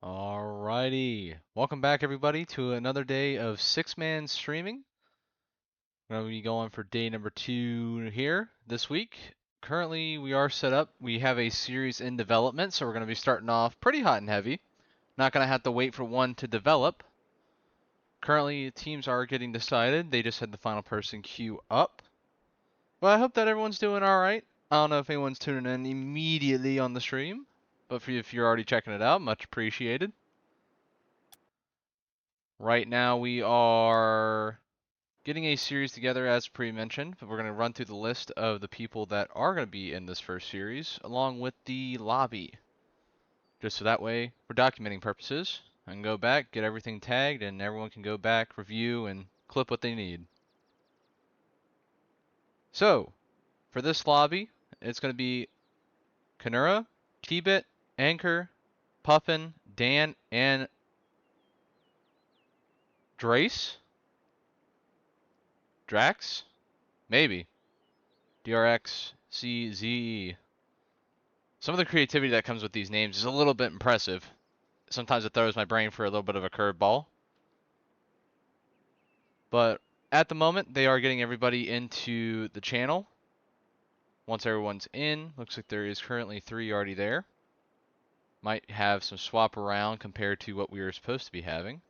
Alrighty, welcome back everybody to another day of six-man streaming. We're going to be going for day number 2 here this week. Currently we are set up. We have a series in development, so we're going to be starting off pretty hot and heavy. Not going to have to wait for one to develop. Currently teams are getting decided. They just had the final person queue up. But I hope that everyone's doing alright. I don't know if anyone's tuning in immediately on the stream, but if you're already checking it out, much appreciated. Right now we are getting a series together as pre-mentioned, but we're going to run through the list of the people that are going to be in this first series, along with the lobby. Just so that way, for documenting purposes, I can go back, get everything tagged, and everyone can go back, review, and clip what they need. So, for this lobby, it's going to be Kanura, T-Bit, Anchor, Puffin, Dan, and Drace? Drax? Maybe. DRXCZE. Some of the creativity that comes with these names is a little bit impressive. Sometimes it throws my brain for a little bit of a curveball. But at the moment, they are getting everybody into the channel. Once everyone's in, looks like there is currently 3 already there. Might have some swap around compared to what we were supposed to be having.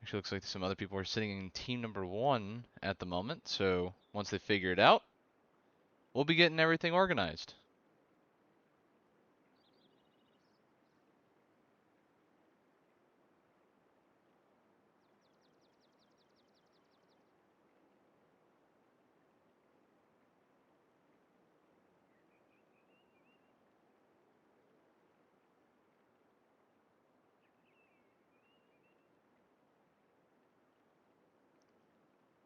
Actually looks like some other people are sitting in team number 1 at the moment. So once they figure it out, we'll be getting everything organized.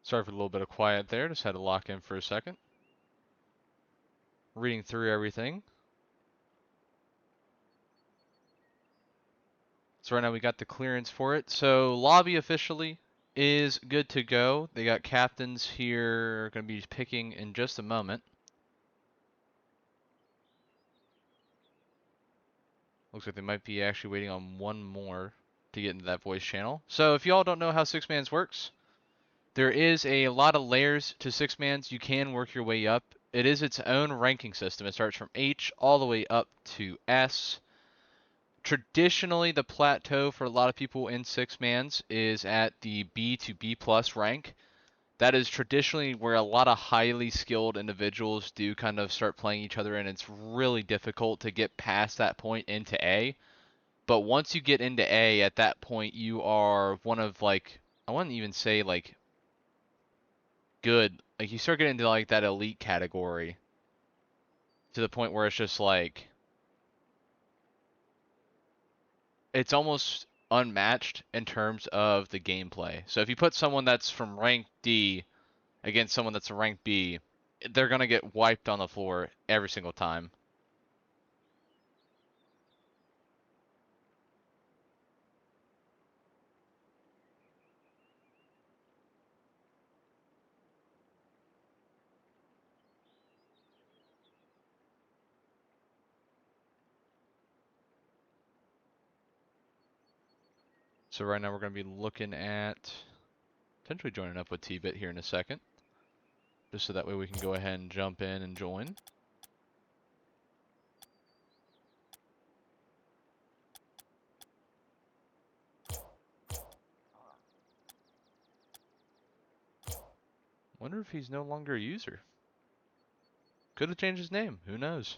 Sorry for a little bit of quiet there. Just had to lock in for a second. Reading through everything. So right now we got the clearance for it. So lobby officially is good to go. They got captains here, going to be picking in just a moment. Looks like they might be actually waiting on one more to get into that voice channel. So if y'all don't know how Six Mans works, there is a lot of layers to Six Mans. You can work your way up. It is its own ranking system. It starts from H all the way up to S. Traditionally, the plateau for a lot of people in Six Mans is at the B to B plus rank. That is traditionally where a lot of highly skilled individuals do kind of start playing each other, and it's really difficult to get past that point into A. But once you get into A, at that point, you are one of, like, I wouldn't even say, like, good. Like, you start getting into, like, that elite category to the point where it's just, like, it's almost unmatched in terms of the gameplay. So if you put someone that's from rank D against someone that's a rank B, they're going to get wiped on the floor every single time. So right now we're going to be looking at potentially joining up with T-Bit here in a second. Just so that way we can go ahead and jump in and join. Wonder if he's no longer a user. Could have changed his name. Who knows?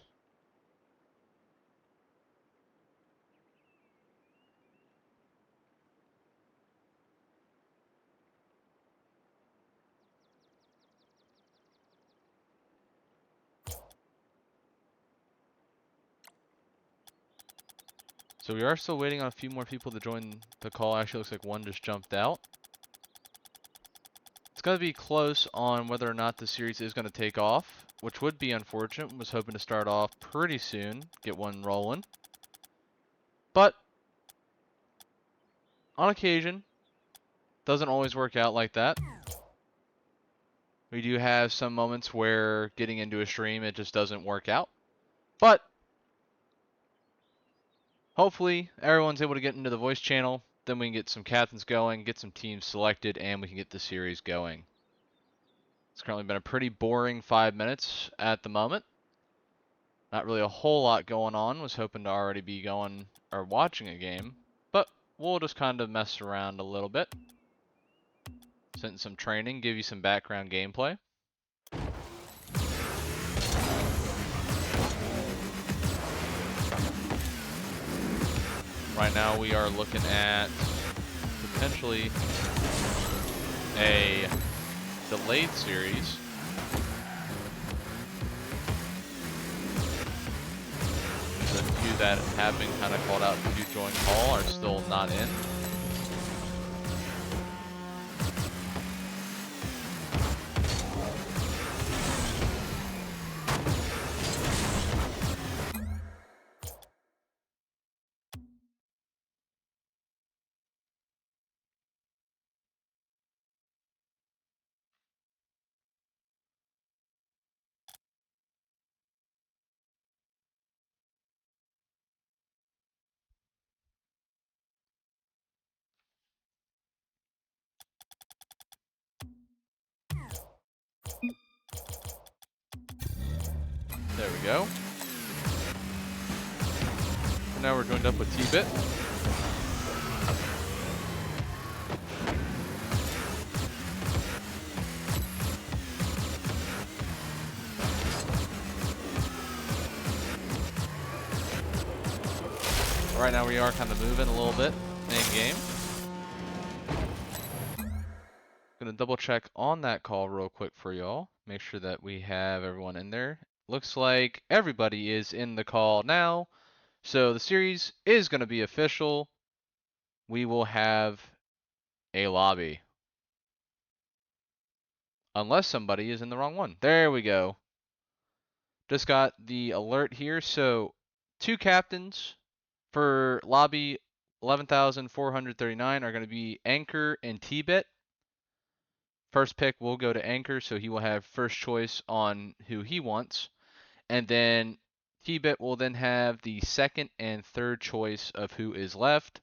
So we are still waiting on a few more people to join the call. Actually, looks like one just jumped out. It's going to be close on whether or not the series is going to take off, which would be unfortunate. Was hoping to start off pretty soon, get one rolling. But on occasion, doesn't always work out like that. We do have some moments where getting into a stream, it just doesn't work out. But hopefully everyone's able to get into the voice channel. Then we can get some captains going, get some teams selected, and we can get the series going. It's currently been a pretty boring 5 minutes at the moment. Not really a whole lot going on. Was hoping to already be going or watching a game, but we'll just kind of mess around a little bit. Send some training, give you some background gameplay. Right now we are looking at potentially a delayed series. The few that have been kind of called out to join call are still not in. There we go. And now we're joined up with T-Bit. Right now we are kind of moving a little bit in game. Gonna double check on that call real quick for y'all. Make sure that we have everyone in there. Looks like everybody is in the call now. So the series is gonna be official. We will have a lobby. Unless somebody is in the wrong one. There we go. Just got the alert here. So 2 captains for lobby 11,439 are going to be Anchor and T-Bit. First pick will go to Anchor, so he will have first choice on who he wants. And then T-Bit will then have the second and third choice of who is left.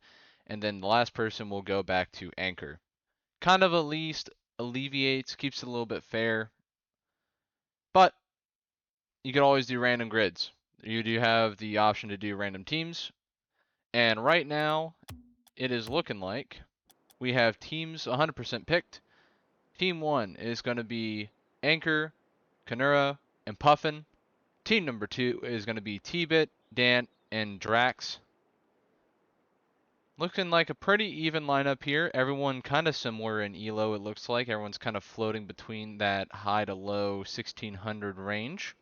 And then the last person will go back to Anchor. Kind of at least alleviates, keeps it a little bit fair. But you could always do random grids. You do have the option to do random teams. And right now, it is looking like we have teams 100% picked. Team 1 is going to be Anchor, Kanura, and Puffin. Team number 2 is going to be T-Bit, Dan, and Drax. Looking like a pretty even lineup here. Everyone kind of similar in elo, it looks like. Everyone's kind of floating between that high to low 1600 range.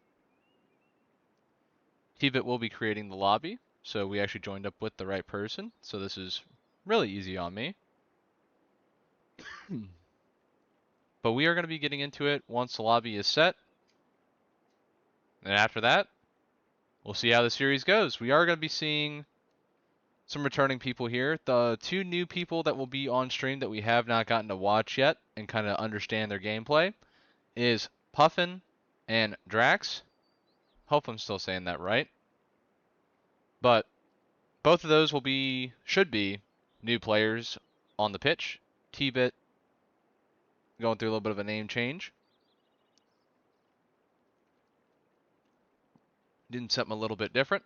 T-Bit will be creating the lobby, so we actually joined up with the right person. So this is really easy on me. But we are going to be getting into it once the lobby is set. And after that, we'll see how the series goes. We are going to be seeing some returning people here. The 2 new people that will be on stream that we have not gotten to watch yet and kind of understand their gameplay is Puffin and Drax. Hope I'm still saying that right. But both of those should be new players on the pitch. T-Bit going through a little bit of a name change. Doing something a little bit different.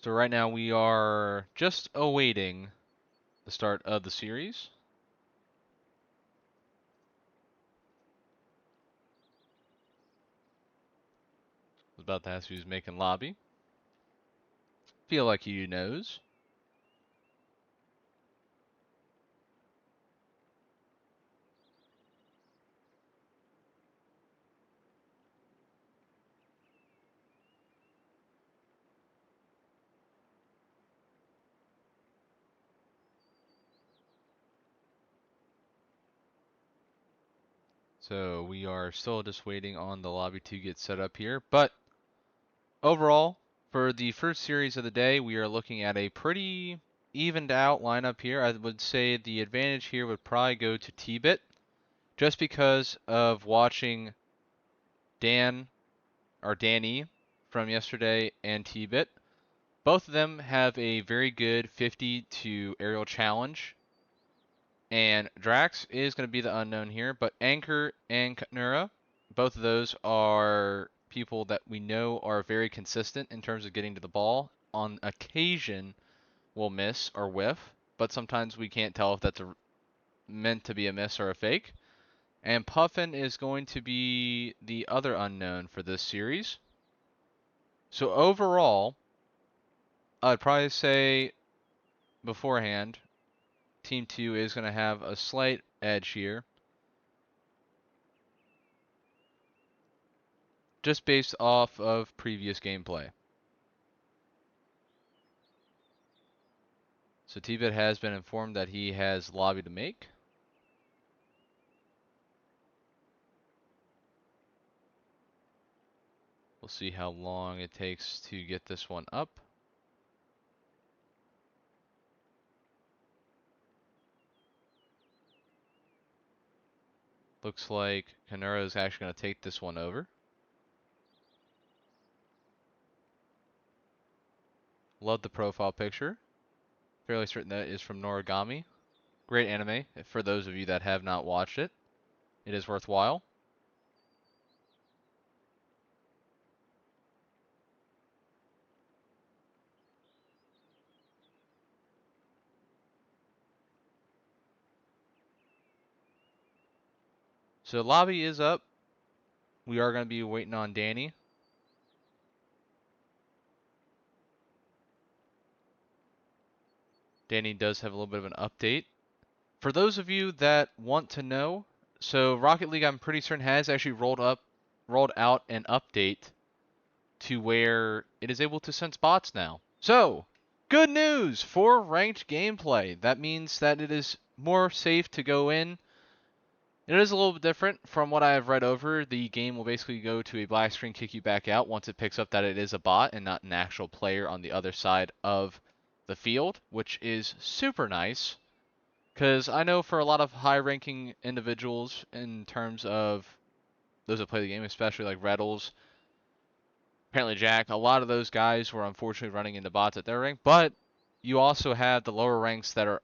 So right now we are just awaiting the start of the series. I was about to ask who's making lobby. Feel like he knows. So we are still just waiting on the lobby to get set up here. But overall, for the first series of the day, we are looking at a pretty evened out lineup here. I would say the advantage here would probably go to T-Bit, just because of watching Dan or Danny from yesterday and T-Bit. Both of them have a very good 50 to aerial challenge. And Drax is going to be the unknown here, but Anchor and Kanura, both of those are people that we know are very consistent in terms of getting to the ball. On occasion, will miss or whiff, but sometimes we can't tell if that's meant to be a miss or a fake. And Puffin is going to be the other unknown for this series. So overall, I'd probably say beforehand, Team 2 is going to have a slight edge here. Just based off of previous gameplay. So T-Bit has been informed that he has lobby to make. We'll see how long it takes to get this one up. Looks like Kanura is actually going to take this one over. Love the profile picture. Fairly certain that is from Noragami. Great anime. For those of you that have not watched it, it is worthwhile. So lobby is up. We are going to be waiting on Danny. Danny does have a little bit of an update. For those of you that want to know, so Rocket League, I'm pretty certain, has actually rolled out an update to where it is able to sense bots now. So, good news for ranked gameplay. That means that it is more safe to go in. It is a little bit different from what I have read over. The game will basically go to a black screen, kick you back out once it picks up that it is a bot and not an actual player on the other side of the field, which is super nice. Because I know for a lot of high-ranking individuals in terms of those that play the game, especially like Reddles, apparently Jack, a lot of those guys were unfortunately running into bots at their rank. But you also have the lower ranks that are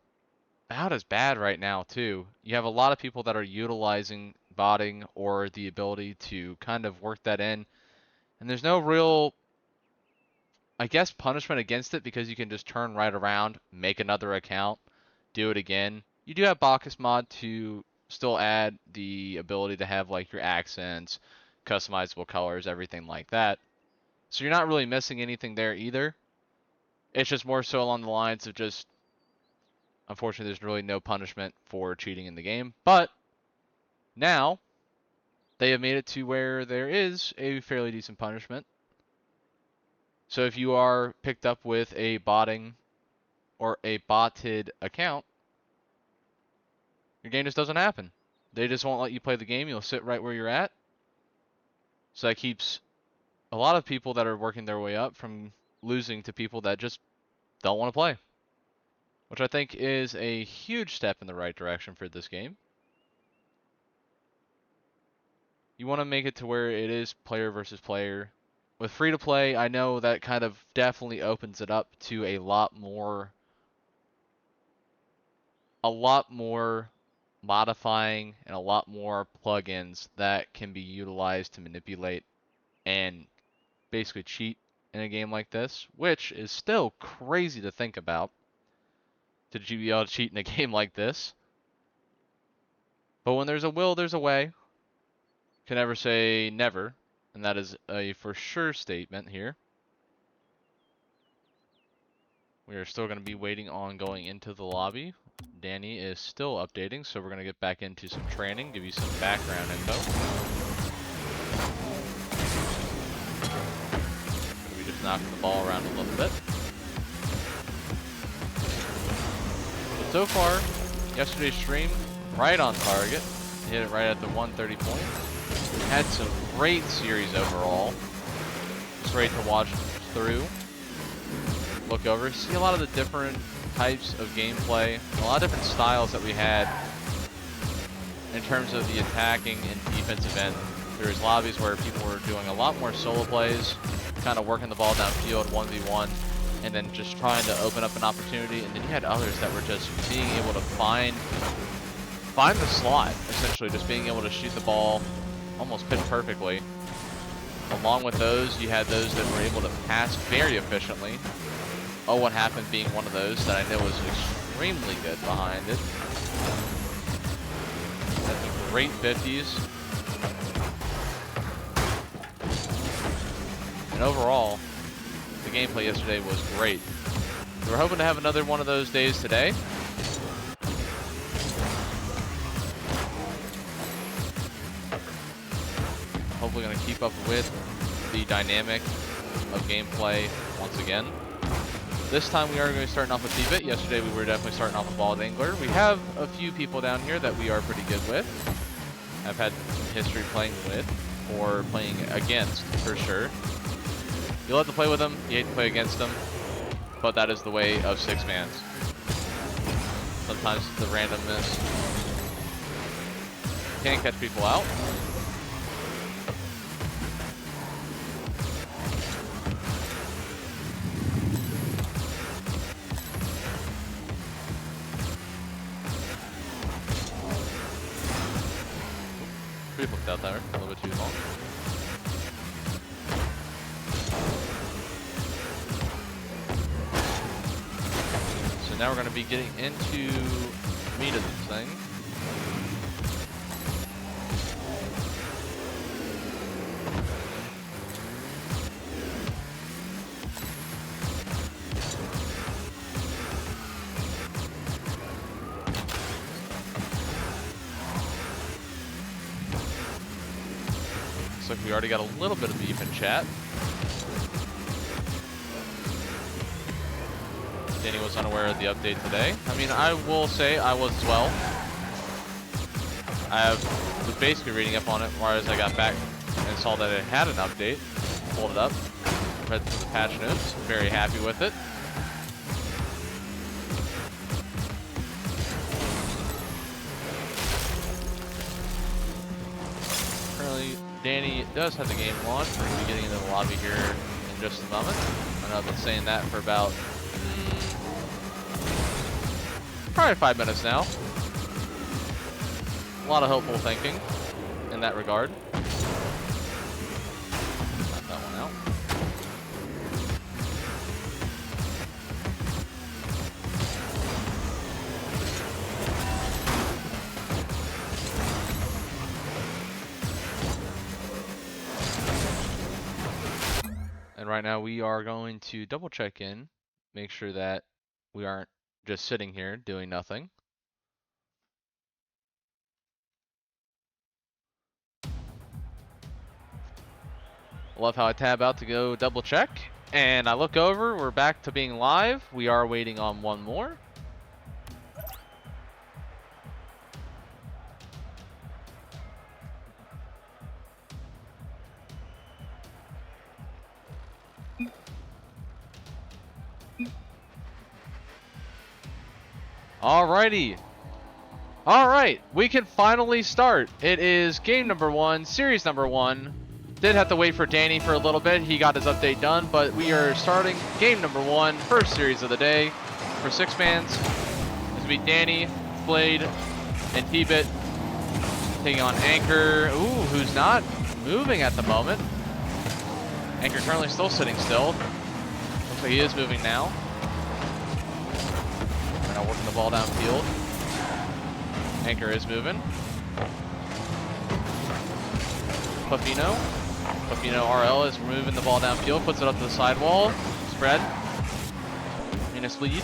about as bad right now too. You have a lot of people that are utilizing botting or the ability to kind of work that in. And there's no real, I guess, punishment against it because you can just turn right around, make another account, do it again. You do have Bacchus mod to still add the ability to have like your accents, customizable colors, everything like that. So you're not really missing anything there either. It's just more so along the lines of just, unfortunately, there's really no punishment for cheating in the game. But now they have made it to where there is a fairly decent punishment. So if you are picked up with a botting or a botted account, your game just doesn't happen. They just won't let you play the game. You'll sit right where you're at. So that keeps a lot of people that are working their way up from losing to people that just don't want to play, which I think is a huge step in the right direction for this game. You want to make it to where it is player versus player. With free to play, I know that kind of definitely opens it up to a lot more modifying and a lot more plugins that can be utilized to manipulate and basically cheat in a game like this, which is still crazy to think about, to be able to cheat in a game like this. But when there's a will, there's a way. Can never say never, and that is a for sure statement here. We are still going to be waiting on going into the lobby. Danny is still updating, so we're going to get back into some training, give you some background info. We just knocking the ball around a little bit. So far, yesterday's stream, right on target. Hit it right at the 130 point. Had some great series overall. It's great to watch through. Look over, see a lot of the different types of gameplay, a lot of different styles that we had in terms of the attacking and defensive end. There was lobbies where people were doing a lot more solo plays, kind of working the ball downfield 1v1, and then just trying to open up an opportunity. And then you had others that were just being able to find the slot, essentially, just being able to shoot the ball almost pitch perfectly. Along with those, you had those that were able to pass very efficiently. Oh, what happened being one of those that I know was extremely good behind it. That's great 50s. And overall, the gameplay yesterday was great. We're hoping to have another one of those days today. Hopefully going to keep up with the dynamic of gameplay once again. This time we are going to be starting off with T-Bit. Yesterday we were definitely starting off with Ball Dangler. We have a few people down here that we are pretty good with. I've had some history playing with or playing against for sure. You love to play with them, you hate to play against them, but that is the way of six mans. Sometimes the randomness can catch people out. Looked out there a little bit too long. So now we're going to be getting into meat of this thing. Looks like we already got a little bit of beef in chat. Danny was unaware of the update today. I mean, I will say I was as well. Was basically reading up on it as I got back and saw that it had an update. Pulled it up, read through the patch notes. Very happy with it. Currently, Danny does have the game launched. We're going to be getting into the lobby here in just a moment. I know I've been saying that for about probably 5 minutes now. A lot of hopeful thinking in that regard. Knock that one out. And right now we are going to double check in, make sure that we aren't just sitting here doing nothing. Love how I tab out to go double check. And I look over, we're back to being live. We are waiting on one more. Alrighty. Alright, we can finally start. It is game number 1, series number 1. Did have to wait for Danny for a little bit. He got his update done, but we are starting game number 1, first series of the day for six mans. This will be Danny, Blade, and T-Bit taking on Anchor. Ooh, who's not moving at the moment. Anchor currently still sitting still. Looks like he is moving now. We're now working the ball downfield. Anchor is moving. Puffino RL is moving the ball downfield, puts it up to the sidewall. Spread. Minus lead.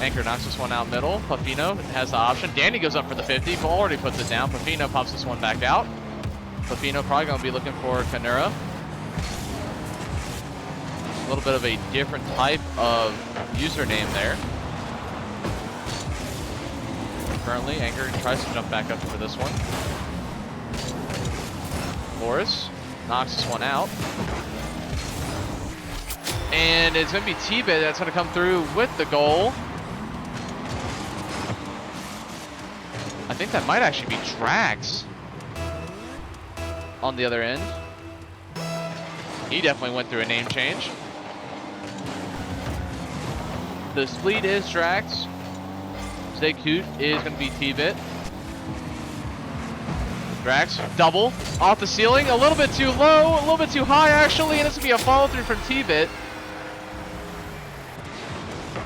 Anchor knocks this one out middle. Puffino has the option. Danny goes up for the 50, but already puts it down. Puffino pops this one back out. Puffino probably going to be looking for Kanura. A little bit of a different type of username there. Currently, Anchor tries to jump back up for this one. Boris knocks this one out. And it's going to be T-Bit that's going to come through with the goal. I think that might actually be Drax on the other end. He definitely went through a name change. The Spleet is Drax. Zaykoot is going to be T-Bit. Drax, double, off the ceiling, a little bit too low, a little bit too high actually, and it's going to be a follow through from T-Bit.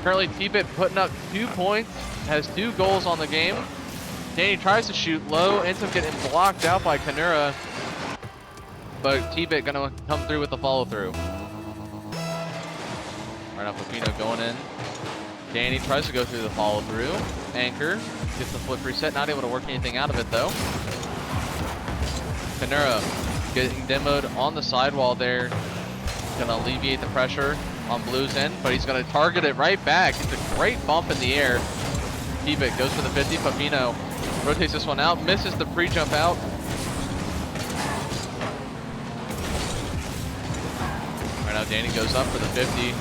Currently T-Bit putting up 2 points, has 2 goals on the game. Danny tries to shoot low, ends up getting blocked out by Kanura, but T-Bit going to come through with the follow through. Right now Pepino going in. Danny tries to go through the follow through. Anchor gets the flip reset, not able to work anything out of it though. Kanura getting demoed on the sidewall there. Gonna alleviate the pressure on Blue's end, but he's gonna target it right back. It's a great bump in the air. T-Bit goes for the 50. Pepino rotates this one out, misses the pre-jump out. Right now Danny goes up for the 50.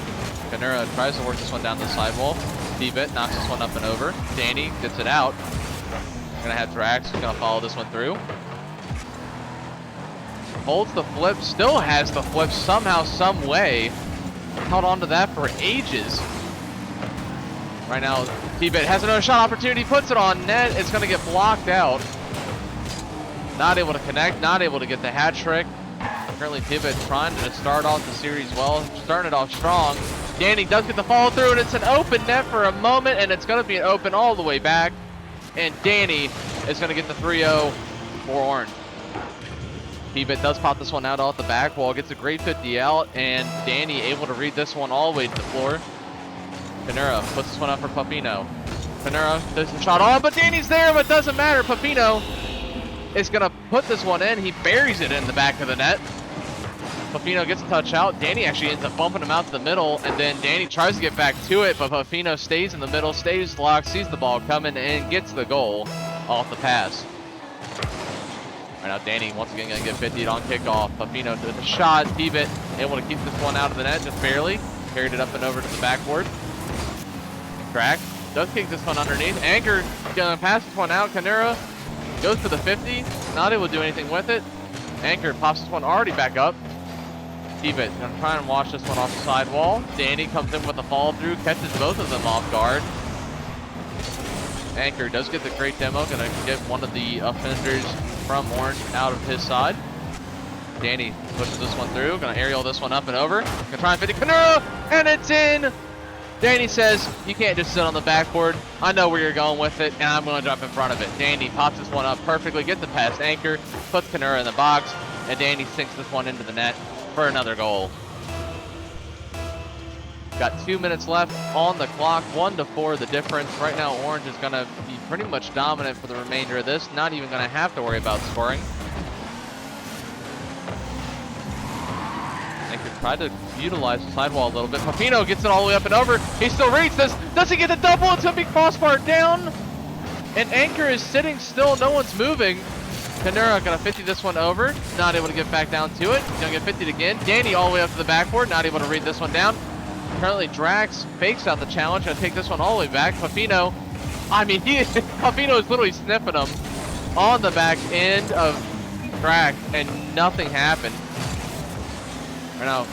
Kanura tries to work this one down the sidewall. T-Bit knocks this one up and over. Danny gets it out. Gonna have Drax, gonna follow this one through. Holds the flip, still has the flip somehow, some way. Held on to that for ages. Right now, T-Bit has another shot opportunity, puts it on net. It's gonna get blocked out. Not able to connect, not able to get the hat trick. Currently T-Bit trying to start off the series well, starting it off strong. Danny does get the follow through, and it's an open net for a moment, and it's going to be an open all the way back. And Danny is going to get the 3-0 for Orange. T-Bit does pop this one out off the back wall, gets a great 50 out, and Danny able to read this one all the way to the floor. Kanura puts this one up for Pepino. Kanura does the shot on, but Danny's there, but it doesn't matter. Pepino is going to put this one in. He buries it in the back of the net. Pepino gets a touch out. Danny actually ends up bumping him out to the middle, and then Danny tries to get back to it, but Pepino stays in the middle, stays locked, sees the ball coming, and gets the goal off the pass. Right now, Danny once again going to get 50 on kickoff. Pepino does a shot. T-Bit able to keep this one out of the net, just barely. Carried it up and over to the backboard. Crack does kick this one underneath. Anchor going to pass this one out. Kanura goes for the 50. Not able to do anything with it. Anchor pops this one already back up. T-Bit gonna try and wash this one off the sidewall. Danny comes in with a follow through, catches both of them off guard. Anchor does get the great demo, gonna get one of the offenders from Orange out of his side. Danny pushes this one through, gonna aerial this one up and over. Gonna try and 50 Kanura, and it's in! Danny says, you can't just sit on the backboard. I know where you're going with it, and I'm gonna jump in front of it. Danny pops this one up perfectly, gets the past Anchor, puts Kanura in the box, and Danny sinks this one into the net for another goal. Got 2 minutes left on the clock, 1-4 the difference. Right now Orange is going to be pretty much dominant for the remainder of this, not even going to have to worry about scoring. They could try to utilize the sidewall a little bit. Pepino gets it all the way up and over. He still reads this. Does he get the double? It's going to be crossbar down. And Anchor is sitting still, no one's moving. Kanura gonna 50 this one over, not able to get back down to it. He's gonna get 50'd again. Danny all the way up to the backboard, not able to read this one down. Currently Drax fakes out the challenge, gonna take this one all the way back. Pepino, Pepino is literally sniffing him on the back end of Drax, and nothing happened. Right now,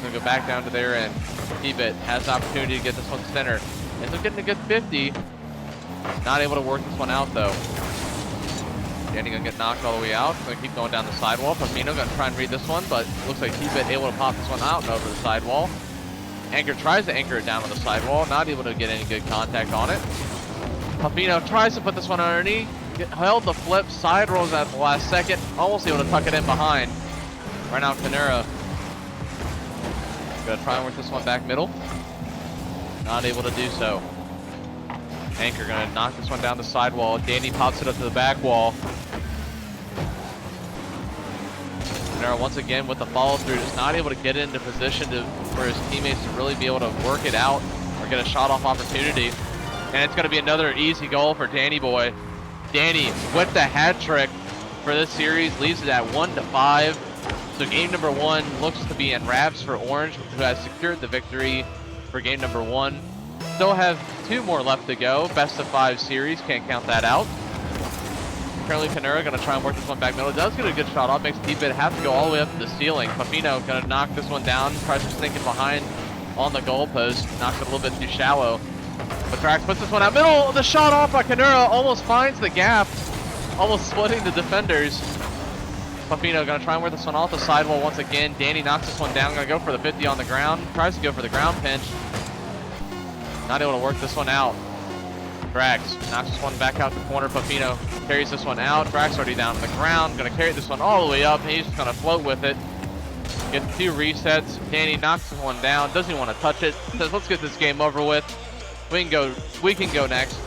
gonna go back down to their end. T-Bit has the opportunity to get this one center. Ends up getting a good 50. Not able to work this one out though. Danny gonna get knocked all the way out. Gonna keep going down the sidewall. Pepino gonna try and read this one, but looks like T-Bit able to pop this one out and over the sidewall. Anchor tries to anchor it down on the sidewall, not able to get any good contact on it. Pepino tries to put this one underneath, held the flip, side rolls at the last second, almost able to tuck it in behind. Right now Kanura gonna try and work this one back middle. Not able to do so. Anchor gonna knock this one down the sidewall. Danny pops it up to the back wall. Kanura once again with the follow through, just not able to get into position for his teammates to really be able to work it out or get a shot off opportunity. And it's gonna be another easy goal for Danny boy. Danny with the hat trick for this series leaves it at 1-5. So game number 1 looks to be in wraps for Orange, who has secured the victory for game number 1. Still have 2 more left to go. Best of 5 series, can't count that out. Currently, Kanura gonna try and work this one back middle. Does get a good shot off, makes T-Bit have to go all the way up to the ceiling. Puffino gonna knock this one down, tries to sneak it behind on the goalpost, knocks it a little bit too shallow. But Drax puts this one out middle, the shot off by Kanura, almost finds the gap, almost splitting the defenders. Puffino gonna try and work this one off the sidewall once again. Danny knocks this one down, gonna go for the 50 on the ground, tries to go for the ground pinch. Not able to work this one out. Drax knocks this one back out the corner. Puffino carries this one out. Drax already down on the ground. Gonna carry this one all the way up. He's just gonna float with it. Gets 2 resets. Danny knocks this one down. Doesn't even want to touch it. Says, let's get this game over with. We can go next.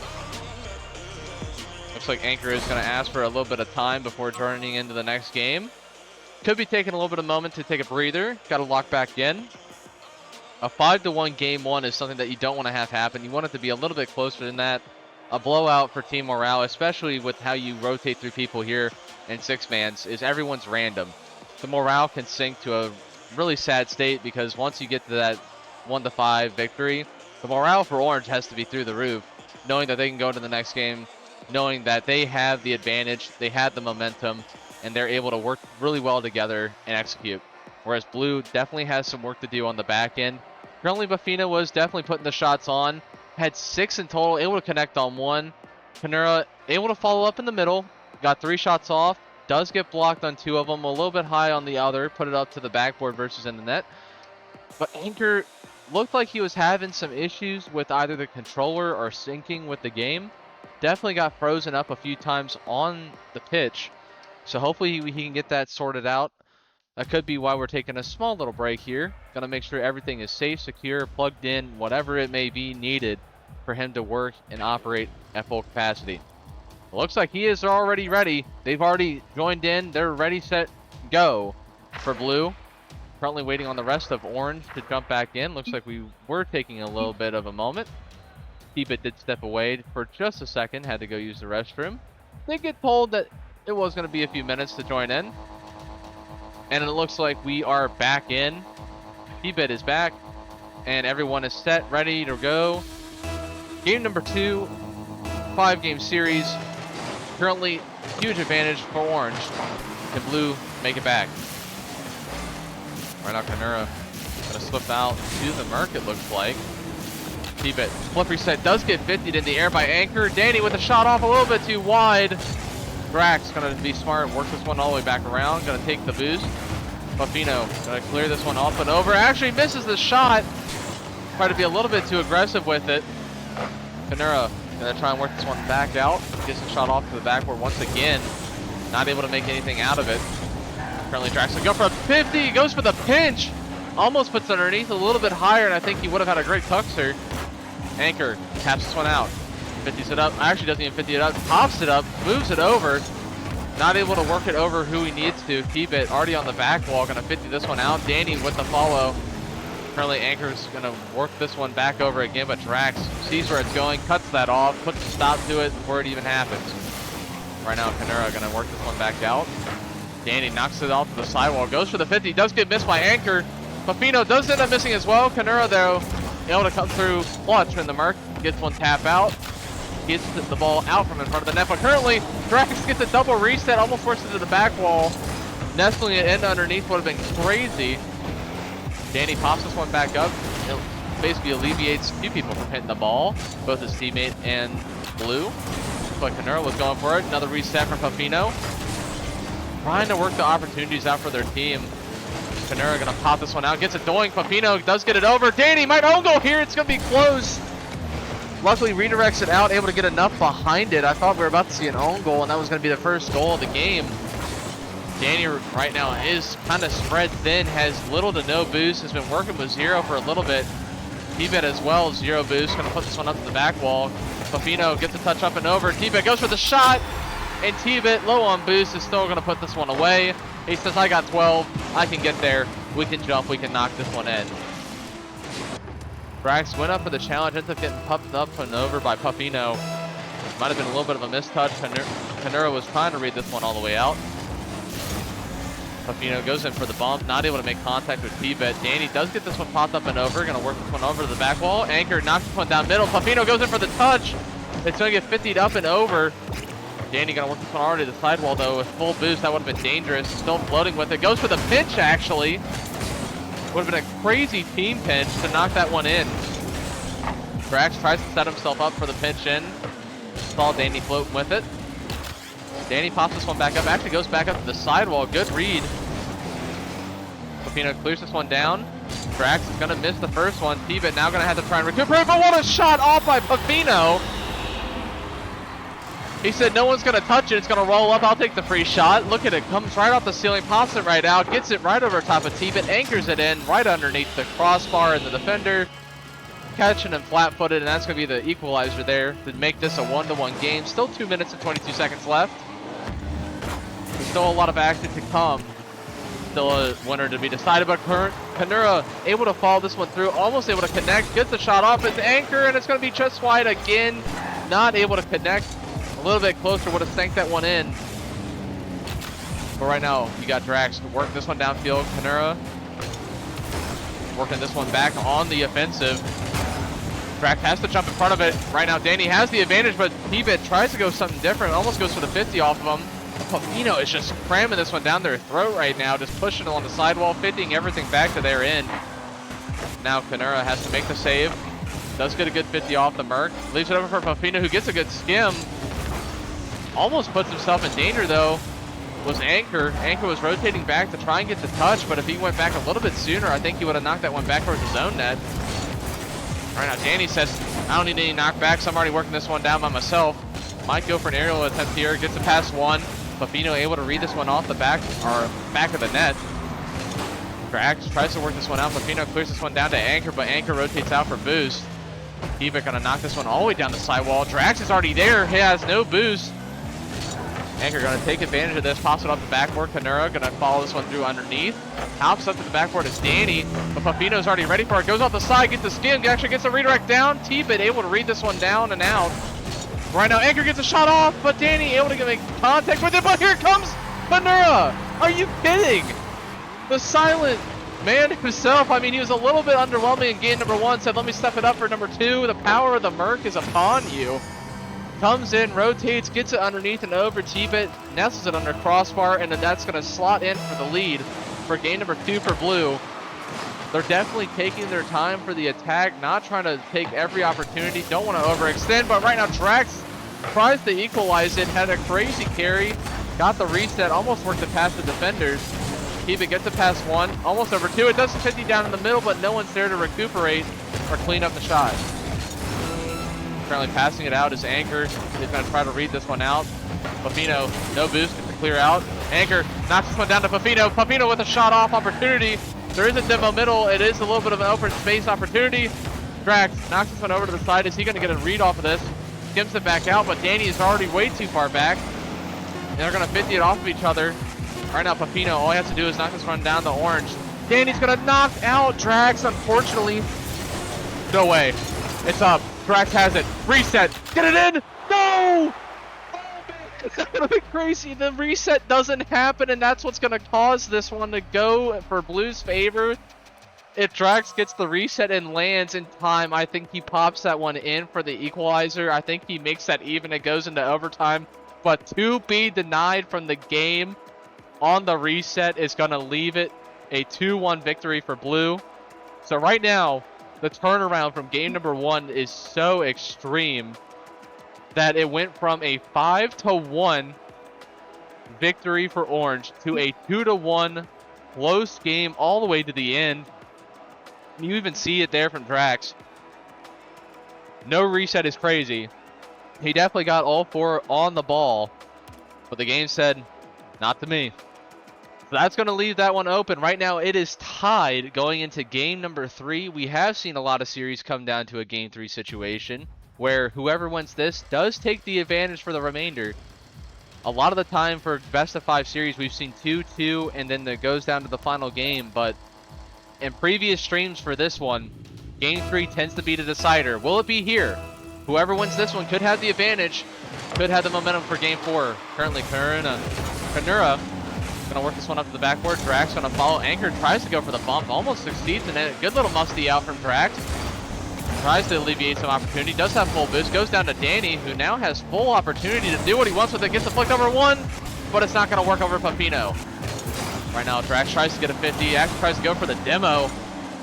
Looks like Anchor is gonna ask for a little bit of time before joining into the next game. Could be taking a little bit of moment to take a breather. Gotta lock back in. A 5-1 game 1 is something that you don't want to have happen. You want it to be a little bit closer than that. A blowout for team morale, especially with how you rotate through people here in 6-mans, is everyone's random. The morale can sink to a really sad state because once you get to that 1-5 victory, the morale for Orange has to be through the roof, knowing that they can go to the next game, knowing that they have the advantage, they have the momentum, and they're able to work really well together and execute. Whereas Blue definitely has some work to do on the back end. Currently, Buffino was definitely putting the shots on. Had 6 in total, able to connect on 1. Kanura able to follow up in the middle. Got 3 shots off. Does get blocked on 2 of them. A little bit high on the other. Put it up to the backboard versus in the net. But Anchor looked like he was having some issues with either the controller or syncing with the game. Definitely got frozen up a few times on the pitch. So hopefully he can get that sorted out. That could be why we're taking a small little break here. Gonna make sure everything is safe, secure, plugged in, whatever it may be needed for him to work and operate at full capacity. It looks like he is already ready. They've already joined in. They're ready, set, go for Blue. Currently waiting on the rest of Orange to jump back in. Looks like we were taking a little bit of a moment. T-Bit did step away for just a second. Had to go use the restroom. Did get told that it was going to be a few minutes to join in. And it looks like we are back in. T-Bit is back. And everyone is set, ready to go. Game number 2. 5-game series. Currently, huge advantage for Orange. Can Blue make it back? Right now, Kanura gonna slip out to the Merc, it looks like. T-Bit, flip reset, does get 50'd in the air by Anchor. Danny with a shot off a little bit too wide. Drax gonna be smart, work this one all the way back around. Gonna take the boost. Buffino gonna clear this one off and over. Actually misses the shot. Try to be a little bit too aggressive with it. Kanura gonna try and work this one back out. Gets a shot off to the backboard once again. Not able to make anything out of it. Currently Drax will go for a 50. Goes for the pinch. Almost puts it underneath a little bit higher, and I think he would have had a great tuxer. Anchor taps this one out. 50s it up. Actually doesn't even 50 it up. Pops it up. Moves it over. Not able to work it over who he needs to. T-Bit already on the back wall. Gonna 50 this one out. Danny with the follow. Currently Anchor's gonna work this one back over again, but Drax sees where it's going, cuts that off, puts a stop to it before it even happens. Right now Kanura gonna work this one back out. Danny knocks it off to the sidewall. Goes for the 50. Does get missed by Anchor. Buffino does end up missing as well. Kanura, though, able to come through clutch when the Merc gets one tap out. Gets the ball out from in front of the net. But currently, Drax gets a double reset. Almost forced it to the back wall. Nestling it in underneath would have been crazy. Danny pops this one back up. It basically alleviates a few people from hitting the ball. Both his teammate and Blue. But Kanura was going for it. Another reset from Puffino. Trying to work the opportunities out for their team. Kanura gonna pop this one out, gets it going. Puffino does get it over. Danny might own goal here. It's gonna be close. Luckily redirects it out, able to get enough behind it. I thought we were about to see an own goal, and that was gonna be the first goal of the game. Danny right now is kind of spread thin, has little to no boost, has been working with 0 for a little bit. T-Bit as well, 0 boost. Gonna put this one up to the back wall. Puffino gets a touch up and over. T-Bit goes for the shot. And T-Bit, low on boost, is still going to put this one away. He says, I got 12. I can get there. We can jump. We can knock this one in. Drax went up for the challenge. Ends up getting puffed up and over by Puffino. Might have been a little bit of a mistouch. Kanura was trying to read this one all the way out. Puffino goes in for the bump. Not able to make contact with T-Bit. Danny does get this one popped up and over. Going to work this one over to the back wall. Anchor knocks this one down middle. Puffino goes in for the touch. It's going to get 50'd up and over. Danny gonna work this one already to the sidewall though. With full boost, that would have been dangerous. Still floating with it. Goes for the pinch actually. Would have been a crazy team pinch to knock that one in. Drax tries to set himself up for the pinch in. Saw Danny floating with it. Danny pops this one back up. Actually goes back up to the sidewall. Good read. Pafino clears this one down. Drax is gonna miss the first one. T-Bit now gonna have to try and recuperate, but what a shot off by Pafino! He said no one's gonna touch it, it's gonna roll up, I'll take the free shot. Look at it, comes right off the ceiling, pops it right out, gets it right over top of T-Bit, anchors it in right underneath the crossbar and the defender. Catching him flat-footed, and that's gonna be the equalizer there to make this a 1-1 game. Still 2 minutes and 22 seconds left. There's still a lot of action to come. Still a winner to be decided, but Kanura able to follow this one through, almost able to connect, gets the shot off, it's anchor, and it's going to be just wide again. Not able to connect, a little bit closer, would have sank that one in. But right now, you got Drax to work this one downfield. Kanura working this one back on the offensive. Drax has to jump in front of it. Right now, Danny has the advantage, but T-Bit tries to go something different, almost goes for the 50 off of him. Pafino is just cramming this one down their throat right now, just pushing it on the sidewall, fitting everything back to their end. Now Kanura has to make the save. Does get a good 50 off the Merc. Leaves it over for Pafino, who gets a good skim. Almost puts himself in danger though. Was Anchor. Anchor was rotating back to try and get the touch, but if he went back a little bit sooner, I think he would have knocked that one back towards his own net. Right now, Danny says, I don't need any knockbacks. I'm already working this one down by myself. Might go for an aerial attempt here. Gets it past one. Pafino able to read this one off the back of the net. Drax tries to work this one out. Pafino clears this one down to Anchor, but Anchor rotates out for boost. T-Bit gonna knock this one all the way down the sidewall. Drax is already there. He has no boost. Anchor gonna take advantage of this. Pops it off the backboard. Kanura gonna follow this one through underneath. Hops up to the backboard is Danny, but Pafino's already ready for it. Goes off the side, gets the skim, actually gets a redirect down. T-Bit able to read this one down and out. Right now, Anchor gets a shot off, but Danny able to make contact with it, but here comes Kanura! Are you kidding? The silent man himself, I mean, he was a little bit underwhelming in game number 1, said let me step it up for number 2. The power of the Merc is upon you. Comes in, rotates, gets it underneath and over. T-Bit nestles it under crossbar, and then that's going to slot in for the lead for game number 2 for Blue. They're definitely taking their time for the attack, not trying to take every opportunity, don't want to overextend, but right now Drax tries to equalize it, had a crazy carry, got the reset, almost worked it past the defenders. T-Bit gets it past 1, almost over 2, it does the 50 down in the middle, but no one's there to recuperate or clean up the shot. Currently passing it out is Anchor, he's going to try to read this one out. Pafino, no boost, gets to clear out. Anchor knocks this one down to Pafino, Pafino with a shot off opportunity. There is a demo middle. It is a little bit of an open space opportunity. Drax knocks this one over to the side. Is he going to get a read off of this? Skims it back out, but Danny is already way too far back. And they're going to 50 it off of each other. Right now, Pafino, all he has to do is knock this one down the orange. Danny's going to knock out Drax, unfortunately. No way. It's up. Drax has it. Reset. Get it in. No! It's gonna be crazy. The reset doesn't happen, and that's what's gonna cause this one to go for Blue's favor. If Drax gets the reset and lands in time, I think he pops that one in for the equalizer. I think he makes that even. It goes into overtime. But to be denied from the game on the reset is gonna leave it a 2-1 victory for Blue. So right now, the turnaround from game number 1 is so extreme that it went from a 5-1 victory for Orange to a 2-1 close game all the way to the end. You even see it there from Drax. No reset is crazy. He definitely got all 4 on the ball, but the game said, not to me. So that's going to leave that one open. Right now it is tied going into game number 3. We have seen a lot of series come down to a game 3 situation, where whoever wins this does take the advantage for the remainder. A lot of the time for best of 5 series, we've seen 2-2, and then it goes down to the final game. But in previous streams for this one, game 3 tends to be the decider. Will it be here? Whoever wins this one could have the advantage, could have the momentum for game 4. Currently, Kanura gonna work this one up to the backboard. Drax gonna follow. Anchor tries to go for the bump, almost succeeds in it. Good little musty out from Drax. tries to alleviate some opportunity, does have full boost, goes down to Danny, who now has full opportunity to do what he wants with it, gets the flick over 1, but it's not going to work over Pupino. Right now, Drax tries to get a 50, actually tries to go for the demo.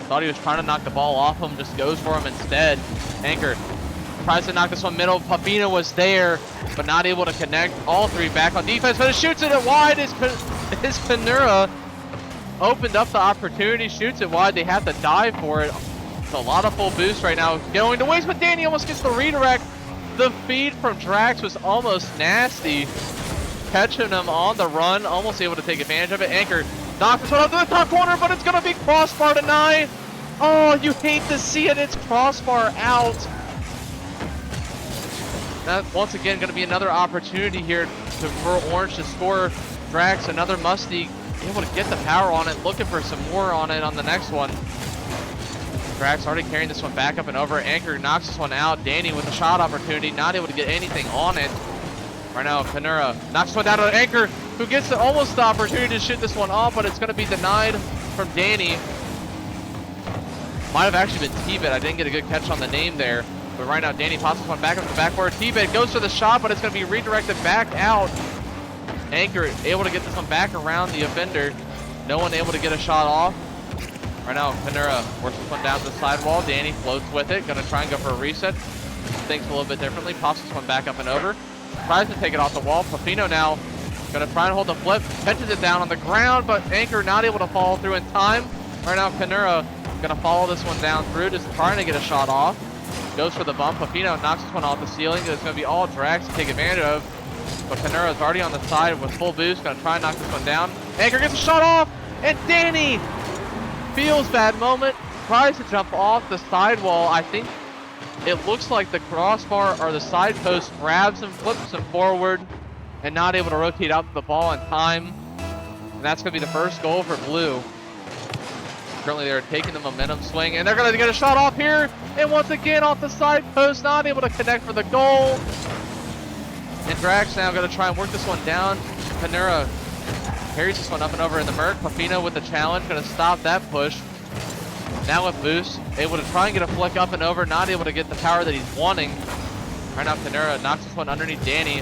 Thought he was trying to knock the ball off him, just goes for him instead. Anchor tries to knock this one middle. Pupino was there, but not able to connect. All 3 back on defense, but it shoots it wide. His Panura opened up the opportunity, shoots it wide. They have to dive for it. It's a lot of full boost right now going to waste, but Danny almost gets the redirect. The feed from Drax was almost nasty. Catching him on the run, almost able to take advantage of it. Anchor knocks this one up to the top corner, but it's going to be crossbar denied. Oh, you hate to see it. It's crossbar out. That, once again, going to be another opportunity here for Orange to score. Drax, another Musty, able to get the power on it, looking for some more on it on the next one. Drax already carrying this one back up and over. Anchor knocks this one out. Danny with a shot opportunity, not able to get anything on it. Right now, Panura knocks one down to Anchor, who gets almost the opportunity to shoot this one off, but it's going to be denied from Danny. Might have actually been T-Bit. I didn't get a good catch on the name there. But right now, Danny tosses one back up to the backboard. T-Bit goes for the shot, but it's going to be redirected back out. Anchor able to get this one back around the offender. No one able to get a shot off. Right now, Panura works this one down to the sidewall. Danny floats with it. Going to try and go for a reset. Thinks a little bit differently. Pops this one back up and over. Tries to take it off the wall. Pupino now going to try and hold the flip. Catches it down on the ground, but Anchor not able to follow through in time. Right now, Panura going to follow this one down through, just trying to get a shot off. Goes for the bump. Pupino knocks this one off the ceiling. It's going to be all Drax to take advantage of. But Panura is already on the side with full boost. Going to try and knock this one down. Anchor gets a shot off. And Danny feels bad moment. Tries to jump off the sidewall. I think it looks like the crossbar or the side post grabs him, flips him forward, and not able to rotate out the ball in time. And that's going to be the first goal for Blue. Currently they're taking the momentum swing, and they're going to get a shot off here. And once again off the side post, not able to connect for the goal. And Drax now going to try and work this one down. Panura carries this one up and over in the Merc. Pupino with the challenge, going to stop that push. Now with boost, able to try and get a flick up and over, not able to get the power that he's wanting. Right now Panura knocks this one underneath Danny.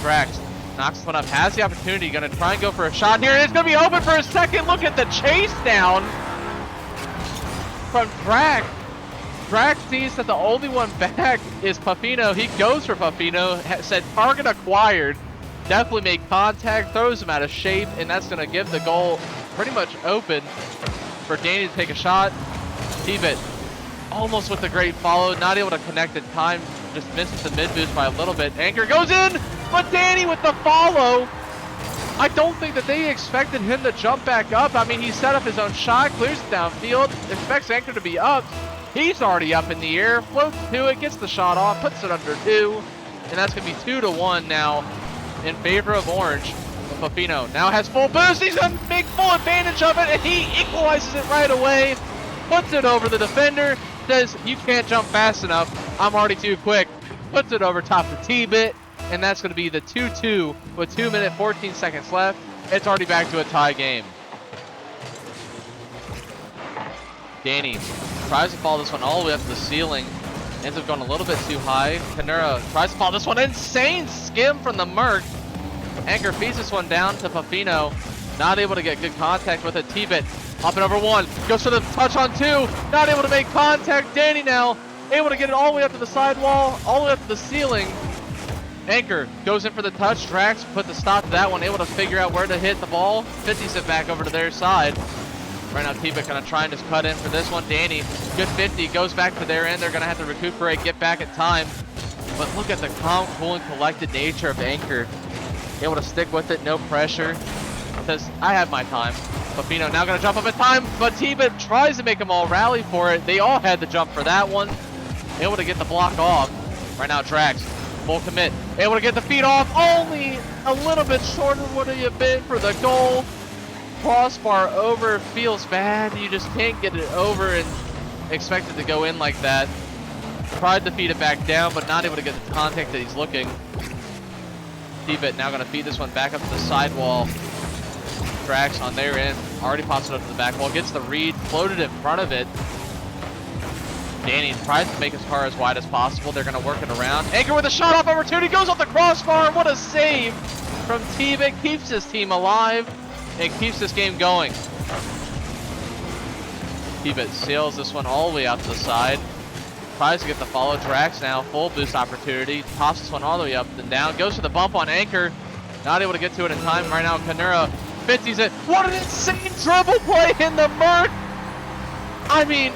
Drax knocks this one up, has the opportunity, going to try and go for a shot here, and it's going to be open for a second. Look at the chase down from Drax. Drax sees that the only one back is Pupino. He goes for Pupino, said target acquired, definitely made contact, throws him out of shape, and that's going to give the goal pretty much open for Danny to take a shot. T-Bit almost with a great follow, not able to connect in time, just misses the mid boost by a little bit. Anchor goes in, but Danny with the follow. I don't think that they expected him to jump back up. I mean, he set up his own shot, clears it downfield, expects Anchor to be up. He's already up in the air, floats to it, gets the shot off, puts it under 2, and that's going to be 2-1 now in favor of Orange. Pupino now has full boost. He's going to make full advantage of it, and he equalizes it right away. Puts it over the defender. Says, you can't jump fast enough. I'm already too quick. Puts it over top the T-Bit, and that's going to be the 2-2 with 2 minutes, 14 seconds left. It's already back to a tie game. Danny tries to follow this one all the way up to the ceiling. Ends up going a little bit too high. Panura tries to follow this one. Insane skim from the Merc. Anchor feeds this one down to Pupino. Not able to get good contact with it. T-Bit up and over 1. Goes for the touch on 2. Not able to make contact. Danny now able to get it all the way up to the sidewall, all the way up to the ceiling. Anchor goes in for the touch. Drax put the stop to that one. Able to figure out where to hit the ball. 50s it back over to their side. Right now T-Bit going to try and just cut in for this one. Danny, good 50. Goes back to their end. They're going to have to recuperate, get back in time. But look at the calm, cool, and collected nature of Anchor. Able to stick with it, no pressure. Says, I have my time. Pupino now going to jump up in time, but T-Bit tries to make them all rally for it. They all had to jump for that one. Able to get the block off. Right now, Drax, full commit. Able to get the feet off. Only a little bit shorter would it have been for the goal. Crossbar over, feels bad. You just can't get it over and expect it to go in like that. Tried to feed it back down, but not able to get the contact that he's looking. T-Bit now going to feed this one back up to the sidewall. Drax on their end, already pops it up to the back wall, gets the read, floated in front of it. Danny tries to make his car as wide as possible. They're going to work it around. Anchor with a shot off opportunity. Goes off the crossbar. What a save from T-Bit. Keeps his team alive and keeps this game going. T-Bit sails this one all the way out to the side. Tries to get the follow. Drax now. Full boost opportunity. Tosses this one all the way up and down. Goes for the bump on Anchor. Not able to get to it in time. Right now, Kanura 50s it. What an insane dribble play in the Merc. I mean,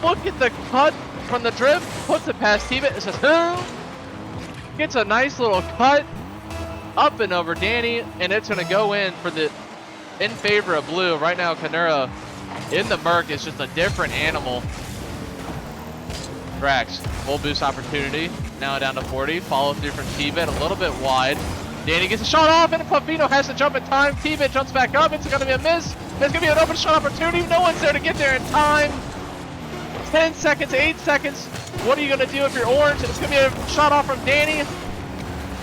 look at the cut from the drip. Puts it past T-Bit. It says, gets a nice little cut up and over Danny, and it's going to go in favor of blue. Right now, Kanura in the Merc is just a different animal. Drax, full boost opportunity. Now down to 40. Follow through from T-Bit, a little bit wide. Danny gets a shot off, and Pavino has to jump in time. T-Bit jumps back up. It's going to be a miss. There's going to be an open shot opportunity. No one's there to get there in time. 10 seconds, 8 seconds. What are you going to do if you're orange? It's going to be a shot off from Danny.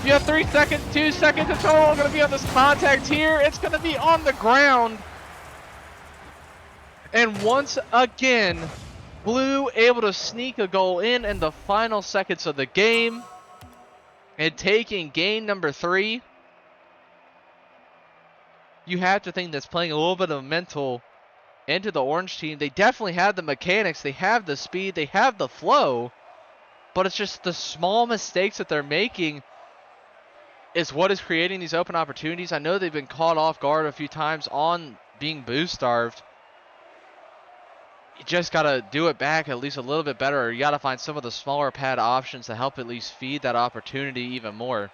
You have 3 seconds, 2 seconds. It's all going to be on this contact here. It's going to be on the ground. And once again, Blue able to sneak a goal in the final seconds of the game. And taking game number 3. You have to think that's playing a little bit of mental into the orange team. They definitely have the mechanics, they have the speed, they have the flow, but it's just the small mistakes that they're making is what is creating these open opportunities. I know they've been caught off guard a few times on being boost starved. You just got to do it back at least a little bit better, or you got to find some of the smaller pad options to help at least feed that opportunity even more.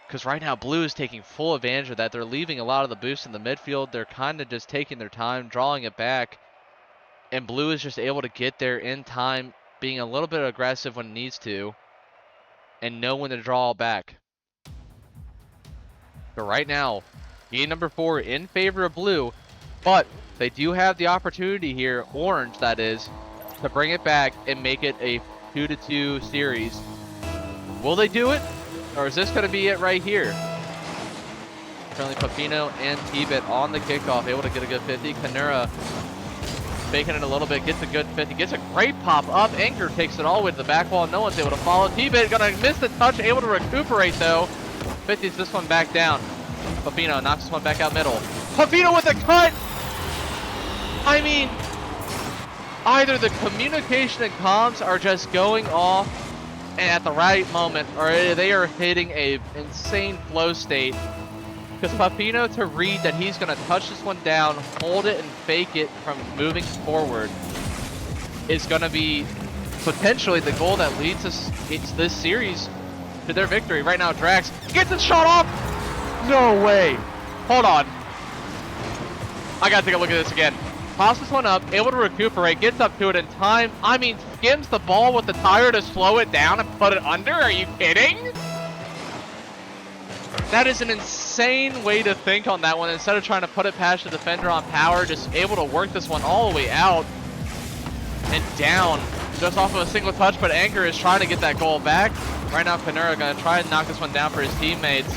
Because right now, Blue is taking full advantage of that. They're leaving a lot of the boost in the midfield. They're kind of just taking their time, drawing it back. And Blue is just able to get there in time, being a little bit aggressive when it needs to, and know when to draw back. But right now, game number 4 in favor of Blue. But they do have the opportunity here, orange that is, to bring it back and make it a 2-2 series. Will they do it? Or is this going to be it right here? Currently Papino and T-Bit on the kickoff, able to get a good 50. Kanura faking it a little bit, gets a good 50, gets a great pop up. Anchor takes it all the way to the back wall. No one's able to follow. T-Bit going to miss the touch, able to recuperate though. 50s this one back down. Papino knocks this one back out middle. Papino with a cut! I mean, either the communication and comms are just going off and at the right moment, or they are hitting a insane flow state. Because Papino to read that he's going to touch this one down, hold it, and fake it from moving forward is going to be potentially the goal that leads us this series to their victory. Right now, Drax gets it shot off. No way. Hold on. I got to take a look at this again. Toss this one up, able to recuperate, gets up to it in time. I mean, skims the ball with the tire to slow it down and put it under. Are you kidding? That is an insane way to think on that one. Instead of trying to put it past the defender on power, just able to work this one all the way out and down just off of a single touch. But Anchor is trying to get that goal back. Right now, Kanura going to try and knock this one down for his teammates.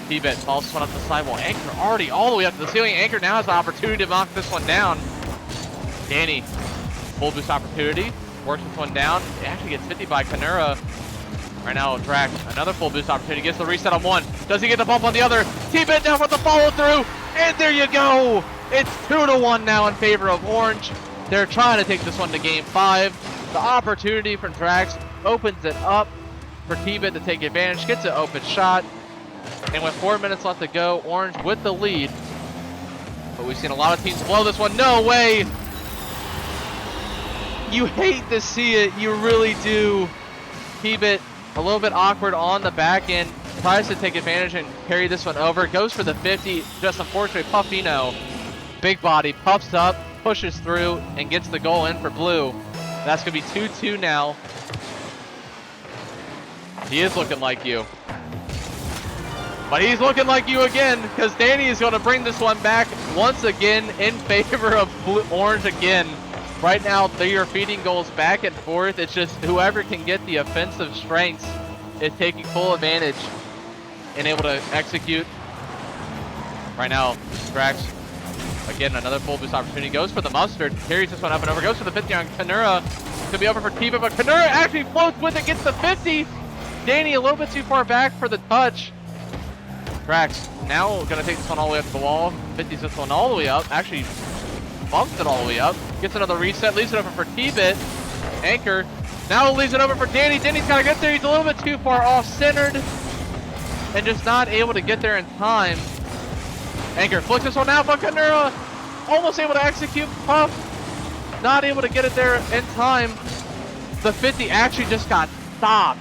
T-Bit falls this one up the sidewall. Anchor already all the way up to the ceiling. Anchor now has the opportunity to knock this one down. Danny, full boost opportunity. Works this one down. It actually gets 50 by Kanura. Right now, Drax, another full boost opportunity. Gets the reset on one. Does he get the bump on the other? T-Bit down for the follow through. And there you go. It's 2-1 now in favor of Orange. They're trying to take this one to game 5. The opportunity for Drax opens it up for T-Bit to take advantage. Gets an open shot. And with 4 minutes left to go, Orange with the lead. But we've seen a lot of teams blow this one. No way! You hate to see it. You really do. T-Bit a little bit awkward on the back end. Tries to take advantage and carry this one over. Goes for the 50. Just unfortunately, Puffino, big body, puffs up, pushes through, and gets the goal in for Blue. That's going to be 2-2 now. He is looking like you. But he's looking like you again, because Danny is going to bring this one back once again in favor of Orange again. Right now, they are feeding goals back and forth. It's just whoever can get the offensive strengths is taking full advantage and able to execute. Right now, Drax, again, another full boost opportunity. Goes for the mustard, carries this one up and over. Goes for the 50 on Kanura. gonna be over for T-Bit, but Kanura actually floats with it, gets the 50. Danny a little bit too far back for the touch. Drax now gonna take this one all the way up to the wall. 50's this one all the way up. Actually bumps it all the way up. Gets another reset, leaves it over for T-Bit. Anchor now leaves it over for Danny. Danny's gotta get there. He's a little bit too far off-centered and just not able to get there in time. Anchor flicks this one out, but Kanura almost able to execute. Puff not able to get it there in time. The 50 actually just got stopped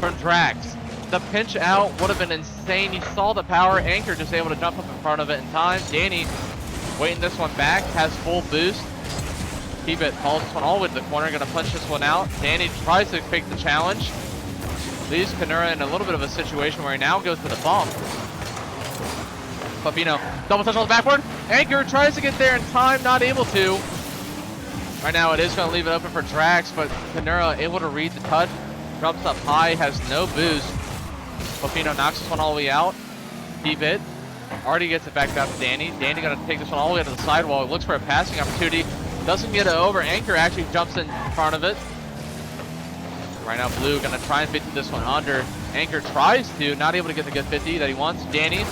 from Drax. The pinch out would have been insane. You saw the power. Anchor just able to jump up in front of it in time. Danny waiting this one back, has full boost. T-Bit calls this one all the way to the corner, gonna punch this one out. Danny tries to fake the challenge. Leaves Kanura in a little bit of a situation where he now goes to the bump. Puffino, double touch on the backboard. Anchor tries to get there in time, not able to. Right now it is gonna leave it open for Drax, but Kanura able to read the touch. Jumps up high, has no boost. Puffino knocks this one all the way out. T-Bit already gets it back down to Danny. Danny gonna take this one all the way to the sidewall. Looks for a passing opportunity. Doesn't get it over. Anchor actually jumps in front of it. Right now Blue gonna try and 50 this one under. Anchor tries to, not able to get the good 50 that he wants. Danny,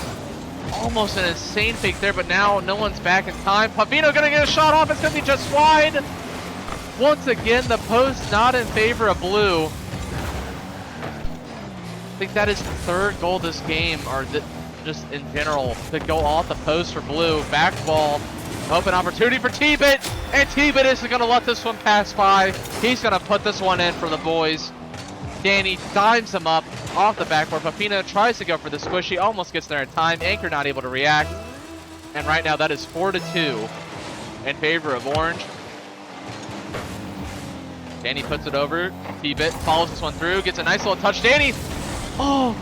almost an insane fake there, but now no one's back in time. Puffino gonna get a shot off. It's gonna be just wide. Once again, the post not in favor of Blue. I think that is the third goal this game, or just in general, to go off the post for Blue. Back ball, open opportunity for T-Bit, and T-Bit isn't going to let this one pass by. He's going to put this one in for the boys. Danny dimes him up off the backboard. Puffino tries to go for the squishy, almost gets there in time. Anchor not able to react. And right now that is 4-2 in favor of Orange. Danny puts it over. T-Bit follows this one through, gets a nice little touch. Danny, oh,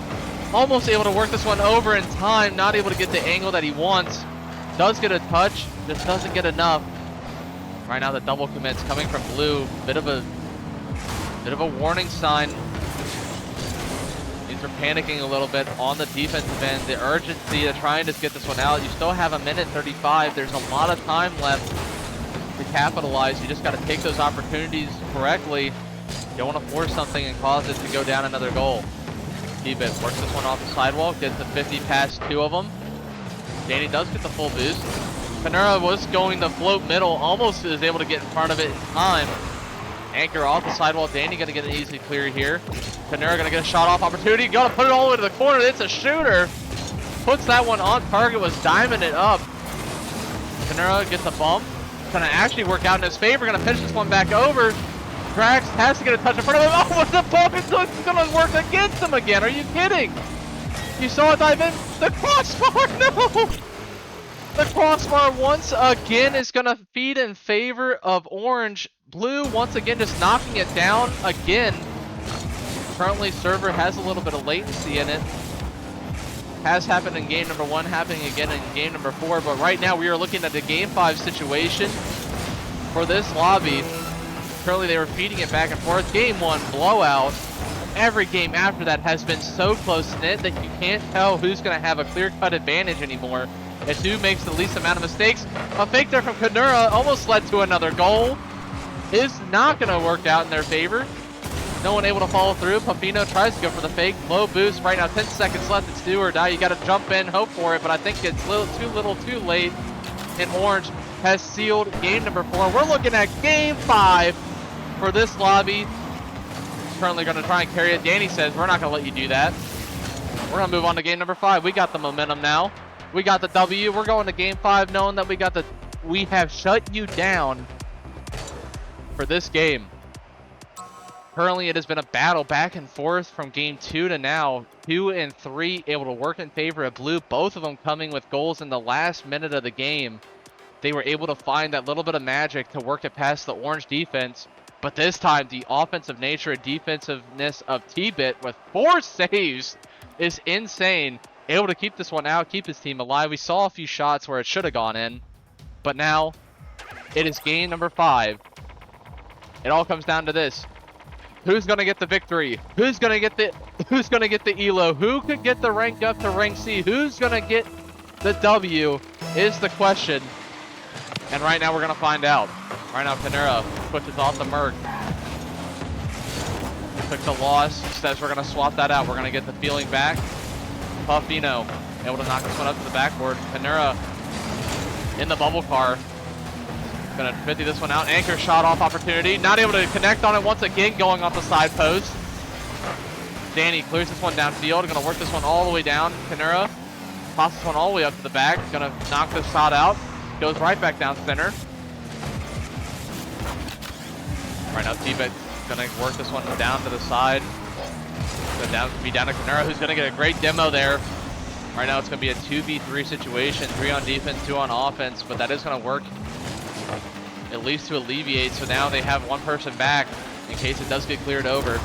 almost able to work this one over in time, not able to get the angle that he wants. Does get a touch, just doesn't get enough. Right now the double commit's coming from Blue. Bit of a warning sign. These are panicking a little bit on the defensive end. The urgency of trying to get this one out. You still have 1:35. There's a lot of time left to capitalize. You just got to take those opportunities correctly. You don't want to force something and cause it to go down another goal. T-Bit works this one off the sidewall, gets the 50 past two of them. Danny does get the full boost. Kanura was going to float middle, almost is able to get in front of it in time. Anchor off the sidewall. Danny gonna get an easy clear here. Kanura gonna get a shot off opportunity. Gonna put it all the way to the corner. It's a shooter. Puts that one on target, was diming it up. Kanura gets a bump. Gonna actually work out in his favor. Gonna pitch this one back over. Drax has to get a touch in front of him. Oh, what the fuck? It's gonna work against him again. Are you kidding? You saw it dive in. The crossbar, no! The crossbar once again is gonna feed in favor of Orange. Blue once again just knocking it down again. Currently server has a little bit of latency in it. Has happened in game number 1, happening again in game number 4, but right now we are looking at the game 5 situation for this lobby. Currently they were feeding it back and forth. Game 1 blowout. Every game after that has been so close knit that you can't tell who's going to have a clear-cut advantage anymore. It's who makes the least amount of mistakes. A fake there from Kanura almost led to another goal. Is not going to work out in their favor. No one able to follow through. Puffino tries to go for the fake. Low boost. Right now 10 seconds left. It's do or die. You got to jump in, hope for it, but I think it's too little too late. And Orange has sealed game number 4. We're looking at game 5 for this lobby. Currently going to try and carry it. Danny says, we're not going to let you do that. We're going to move on to game number 5. We got the momentum now. We got the W. We're going to game 5 knowing that we have shut you down for this game. Currently, it has been a battle back and forth from game 2 to now. 2 and 3 able to work in favor of Blue. Both of them coming with goals in the last minute of the game. They were able to find that little bit of magic to work it past the Orange defense. But this time, the offensive nature and defensiveness of T-Bit with 4 saves is insane. Able to keep this one out, keep his team alive. We saw a few shots where it should have gone in. But now, it is game number 5. It all comes down to this. Who's gonna get the victory? Who's gonna get the elo? Who could get the rank up to rank C? Who's gonna get the W is the question. And right now we're gonna find out. Right now, Panera pushes off the Merc. Took the loss, says we're going to swap that out. We're going to get the feeling back. Puffino able to knock this one up to the backboard. Panera in the bubble car. Gonna 50 this one out. Anchor shot off opportunity. Not able to connect on it once again, going off the side post. Danny clears this one downfield. Gonna work this one all the way down. Panera tosses this one all the way up to the back. Gonna knock this shot out. Goes right back down center. Right now, T-Bet gonna work this one down to the side. Gonna be down to Panera, who's gonna get a great demo there. Right now, it's gonna be a 2v3 situation. 3 on defense, 2 on offense, but that is gonna work at least to alleviate. So now they have one person back in case it does get cleared over.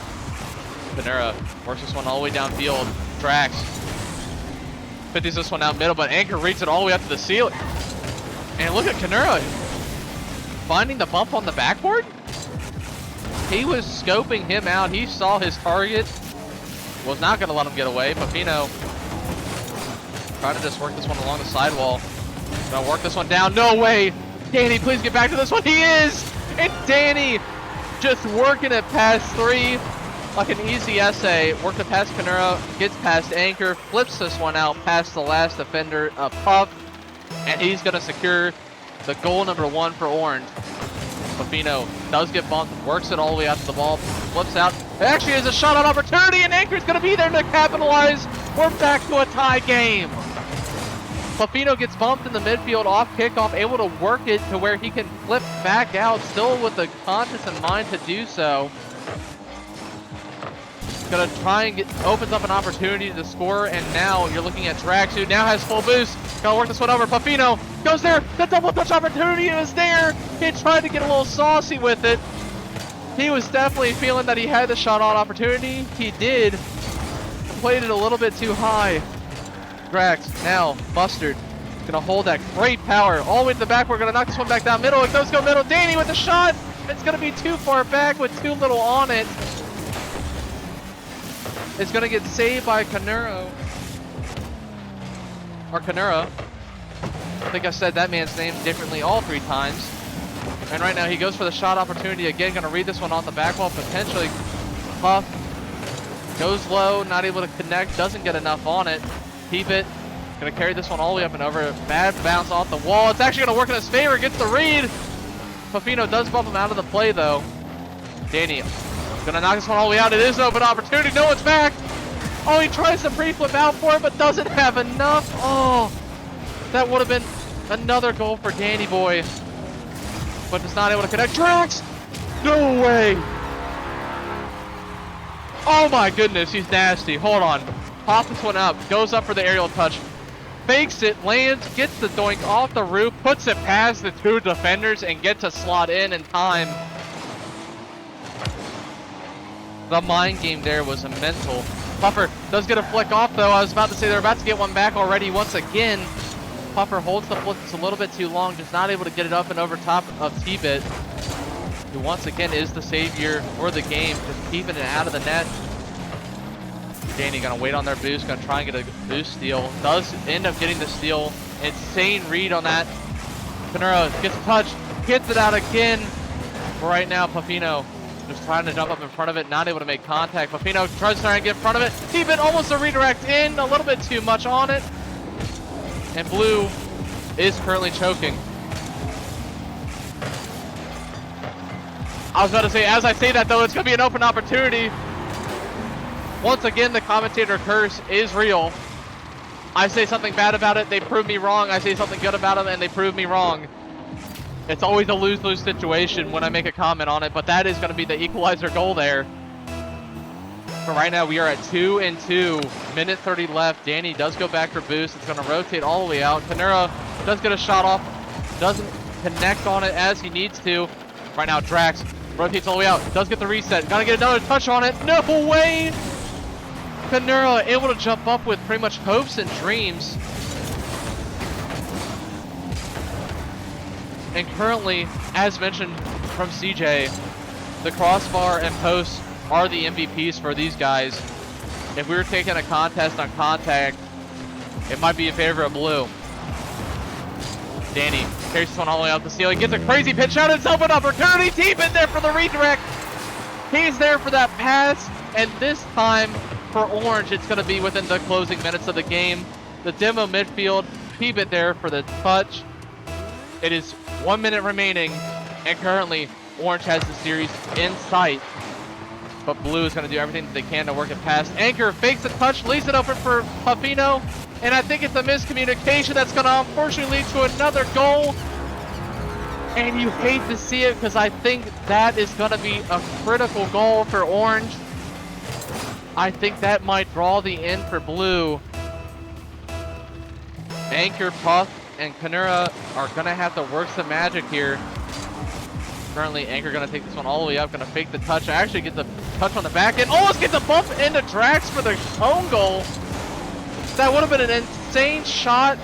Panera works this one all the way downfield. Drax 50s this one out middle, but Anchor reads it all the way up to the ceiling. And look at Panera finding the bump on the backboard. He was scoping him out. He saw his target. Was not going to let him get away. Puffino trying to just work this one along the sidewall. Gonna work this one down. No way. Danny, please get back to this one. He is. And Danny just working it past 3 like an easy essay. Worked it past Panera. Gets past Anchor. Flips this one out past the last defender, Puff. And he's going to secure the goal number 1 for Orange. Puffino does get bumped, works it all the way out to the ball, flips out. It actually is a shot on opportunity, and Anchor's going to be there to capitalize. We're back to a tie game. Puffino gets bumped in the midfield off kickoff, able to work it to where he can flip back out, still with the conscience in mind to do so. Gonna try and opens up an opportunity to score, and now you're looking at Drax, who now has full boost. Gonna work this one over. Puffino goes there. The double touch opportunity is there. He tried to get a little saucy with it. He was definitely feeling that he had the shot on opportunity. He did. Played it a little bit too high. Drax now Mustard gonna hold that great power all the way to the back. We're gonna knock this one back down middle. It does go middle. Danny with the shot. It's gonna be too far back with too little on it. It's gonna get saved by Canero. Or Canera. I think I said that man's name differently all 3 times. And right now he goes for the shot opportunity again. Gonna read this one off the back wall, potentially. Puff goes low, not able to connect, doesn't get enough on it. Keep it. Gonna carry this one all the way up and over. Bad bounce off the wall. It's actually gonna work in his favor. Gets the read. Puffino does bump him out of the play though. Danny gonna knock this one all the way out. It is an open opportunity. No one's back. Oh, he tries to pre-flip out for it, but doesn't have enough. Oh, that would have been another goal for Danny Boy. But just not able to connect. Drax! No way! Oh my goodness, he's nasty. Hold on. Pops this one up. Goes up for the aerial touch. Fakes it, lands, gets the doink off the roof, puts it past the 2 defenders, and gets a slot in time. The mind game there was a mental. Puffer does get a flick off though. I was about to say they're about to get one back already once again. Puffer holds the flick just a little bit too long, just not able to get it up and over top of T-Bit, who once again is the savior for the game, just keeping it out of the net. Danny gonna wait on their boost, gonna try and get a boost steal. Does end up getting the steal. Insane read on that. Panera gets a touch, gets it out again. But right now, Puffino just trying to jump up in front of it, not able to make contact. Puffino tries to try and get in front of it. T-Bit almost a redirect in, a little bit too much on it. And Blue is currently choking. I was about to say, as I say that though, it's going to be an open opportunity. Once again, the commentator curse is real. I say something bad about it, they prove me wrong. I say something good about it, and they prove me wrong. It's always a lose-lose situation when I make a comment on it, but that is going to be the equalizer goal there. But right now we are at 2-2, minute 30 left. Danny does go back for boost. It's going to rotate all the way out. Panera does get a shot off, doesn't connect on it as he needs to. Right now Drax rotates all the way out, does get the reset. Got to get another touch on it. No way! Panera able to jump up with pretty much hopes and dreams. And currently, as mentioned from CJ, the crossbar and post are the MVPs for these guys. If we were taking a contest on contact, it might be in favor of Blue. Danny carries this one all the way up the ceiling, gets a crazy pitch out, it's open opportunity, T-Bit there for the redirect. He's there for that pass, and this time for Orange, it's going to be within the closing minutes of the game. The demo midfield, T-Bit there for the touch. It is 1 minute remaining, and currently Orange has the series in sight. But Blue is going to do everything that they can to work it past. Anchor fakes the touch, leaves it open for Puffino. And I think it's a miscommunication that's going to unfortunately lead to another goal. And you hate to see it because I think that is going to be a critical goal for Orange. I think that might draw the end for Blue. Anchor, Puff, and Kanura are going to have to work some magic here. Currently, Anchor going to take this one all the way up, going to fake the touch. Actually get the touch on the back end. Almost gets a bump into Drax for the own goal. That would have been an insane shot.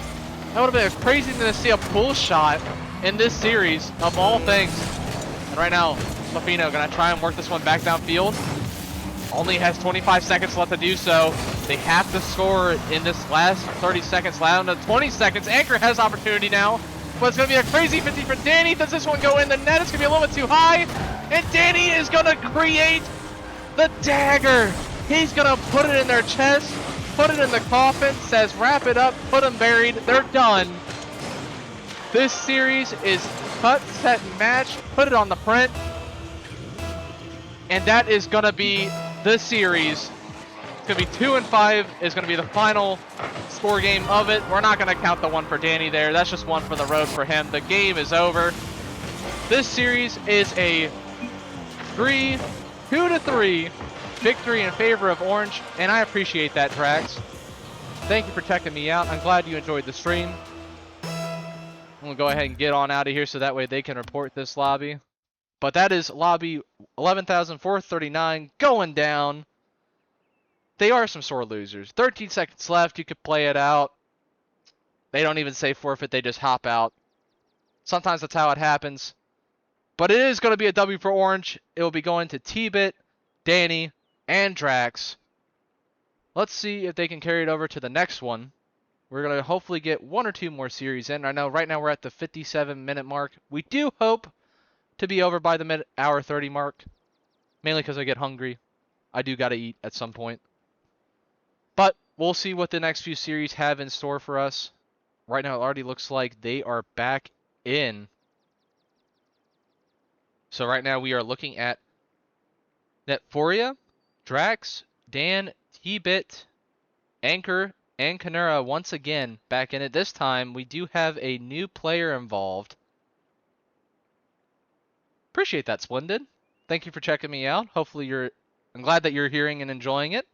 That would have been a crazy thing to see a pull shot in this series, of all things. And right now, Puffino going to try and work this one back downfield. Only has 25 seconds left to do so. They have to score in this last 30 seconds. Down to 20 seconds. Anchor has opportunity now. But it's going to be a crazy 50 for Danny. Does this one go in the net? It's going to be a little bit too high. And Danny is going to create the dagger. He's going to put it in their chest, put it in the coffin, says wrap it up, put them buried. They're done. This series is cut, set, and match. Put it on the print. And that is going to be the series. It's going to be 2-5 is going to be the final score game of it. We're not going to count the one for Danny there. That's just one for the road for him. The game is over. This series is a 2-3 victory in favor of Orange, and I appreciate that, Drax. Thank you for checking me out. I'm glad you enjoyed the stream. I'm going to go ahead and get on out of here so that way they can report this lobby. But that is lobby 11,439 going down. They are some sore losers. 13 seconds left. You could play it out. They don't even say forfeit. They just hop out. Sometimes that's how it happens. But it is going to be a W for Orange. It will be going to T-Bit, Danny, and Drax. Let's see if they can carry it over to the next one. We're going to hopefully get one or two more series in. I know right now we're at the 57-minute mark. We do hope to be over by the hour 30 mark. Mainly because I get hungry. I do got to eat at some point. But we'll see what the next few series have in store for us. Right now it already looks like they are back in. So right now we are looking at Netforia, Drax, Dan, T-Bit, Anchor, and Kanura once again back in it. This time we do have a new player involved. Appreciate that, Splendid. Thank you for checking me out. Hopefully I'm glad that you're hearing and enjoying it.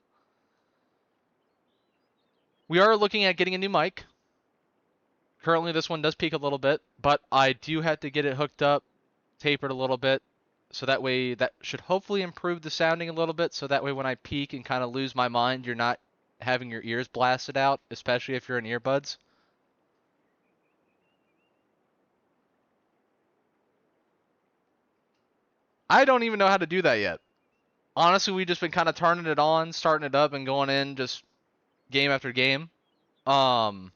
We are looking at getting a new mic. Currently this one does peak a little bit, but I do have to get it hooked up, tapered a little bit, so that way that should hopefully improve the sounding a little bit, so that way when I peak and kind of lose my mind, you're not having your ears blasted out, especially if you're in earbuds. I don't even know how to do that yet. Honestly, we've just been kind of turning it on, starting it up, and going in just game after game. But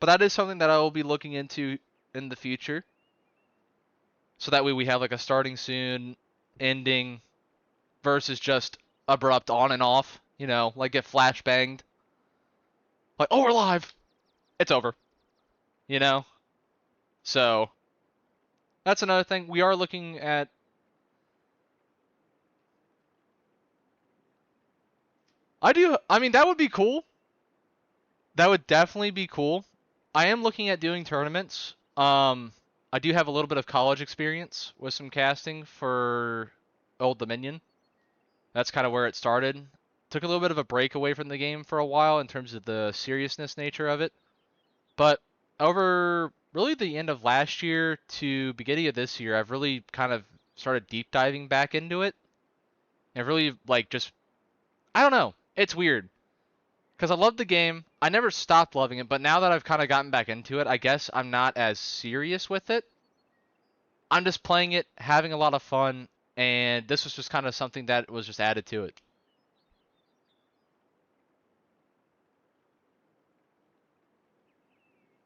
that is something that I will be looking into in the future. So that way we have like a starting soon, ending, versus just abrupt on and off. You know, like get flashbanged. Like, oh, we're live. It's over. You know? So, that's another thing. We are looking at... I mean, that would be cool. That would definitely be cool. I am looking at doing tournaments. I do have a little bit of college experience with some casting for Old Dominion. That's kind of where it started. Took a little bit of a break away from the game for a while in terms of the seriousness nature of it. But over really the end of last year to beginning of this year, I've really kind of started deep diving back into it. And really like just, I don't know. It's weird. Because I love the game. I never stopped loving it, but now that I've kind of gotten back into it, I guess I'm not as serious with it. I'm just playing it, having a lot of fun, and this was just kind of something that was just added to it.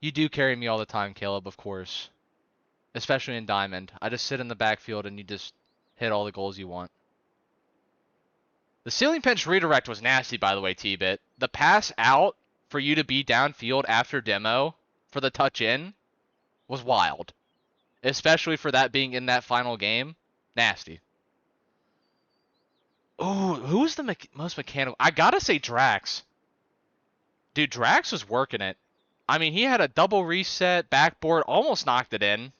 You do carry me all the time, Caleb, of course. Especially in Diamond. I just sit in the backfield and you just hit all the goals you want. The ceiling pinch redirect was nasty, by the way, T-Bit. The pass out for you to be downfield after demo for the touch in was wild. Especially for that being in that final game. Nasty. Ooh, who's the most mechanical? I gotta say Drax. Dude, Drax was working it. I mean, he had a double reset, backboard, almost knocked it in.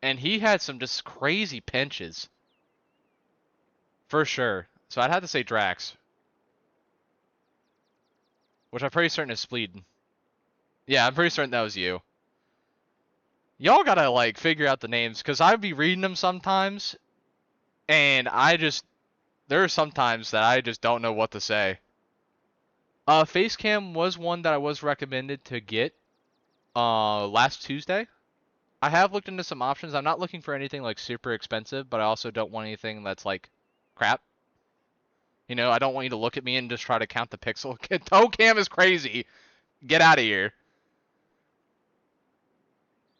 And he had some just crazy pinches. For sure. So I'd have to say Drax. Which I'm pretty certain is Spleed. Yeah, I'm pretty certain that was you. Y'all gotta, like, figure out the names, because I'd be reading them sometimes, and there are some times that I just don't know what to say. Facecam was one that I was recommended to get, last Tuesday. I have looked into some options. I'm not looking for anything, like, super expensive, but I also don't want anything that's, like, crap. You know, I don't want you to look at me and just try to count the pixel. Toe cam is crazy. Get out of here.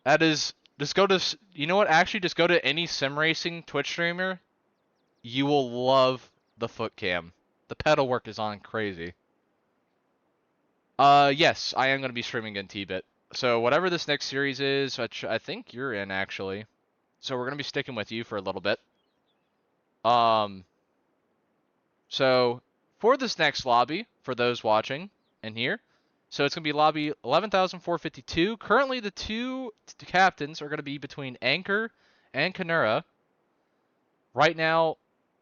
That is, just go to, you know what? Actually, just go to any sim racing Twitch streamer. You will love the foot cam. The pedal work is on crazy. Yes, I am going to be streaming in T-Bit. So whatever this next series is, which I think you're in actually. So we're going to be sticking with you for a little bit. So for this next lobby, for those watching and here, so it's going to be lobby 11,452. Currently, the two captains are going to be between Anchor and Kanura. Right now,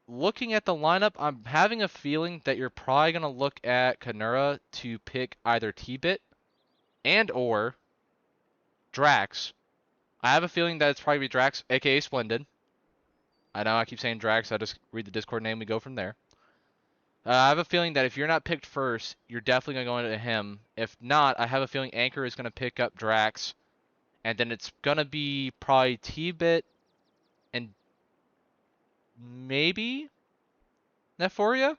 looking at the lineup, I'm having a feeling that you're probably going to look at Kanura to pick either T-Bit and or Drax. I have a feeling that it's probably be Drax, aka Splendid. I know I keep saying Drax, I just read the Discord name, we go from there. I have a feeling that if you're not picked first, you're definitely going to go into him. If not, I have a feeling Anchor is going to pick up Drax. And then it's going to be probably T-Bit and maybe Neforia.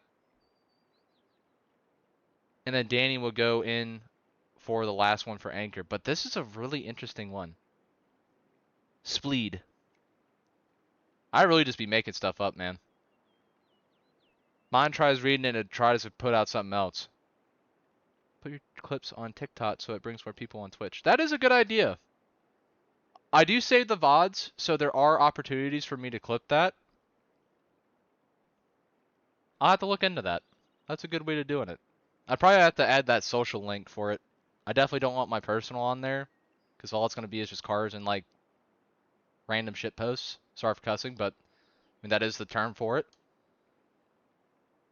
And then Danny will go in for the last one for Anchor. But this is a really interesting one. Spleed. I really just be making stuff up, man. Mine tries reading it and tries to put out something else. Put your clips on TikTok so it brings more people on Twitch. That is a good idea. I do save the VODs, so there are opportunities for me to clip that. I'll have to look into that. That's a good way of doing it. I'd probably have to add that social link for it. I definitely don't want my personal on there, because all it's going to be is just cars and, like, random shit posts. Sorry for cussing, but I mean, that is the term for it.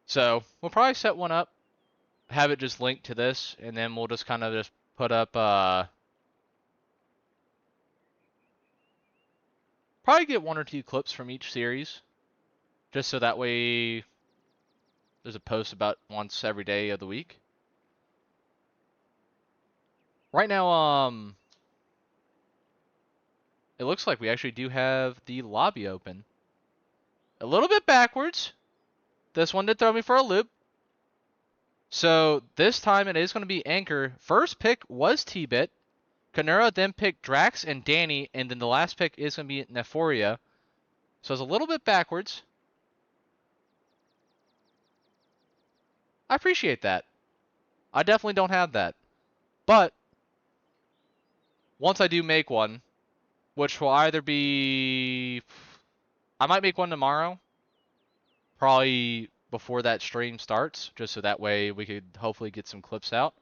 So we'll probably set one up, have it just linked to this, and then we'll just kind of just put up, probably get 1 or 2 clips from each series, just so that way there's a post about once every day of the week. Right now, it looks like we actually do have the lobby open. A little bit backwards. This one did throw me for a loop. So this time it is going to be Anchor. First pick was T-Bit. Kanura then picked Drax and Danny, and then the last pick is going to be Neforia. So it's a little bit backwards. I appreciate that. I definitely don't have that. But once I do make one, which will either be... I might make one tomorrow. Probably before that stream starts, just so that way we could hopefully get some clips out.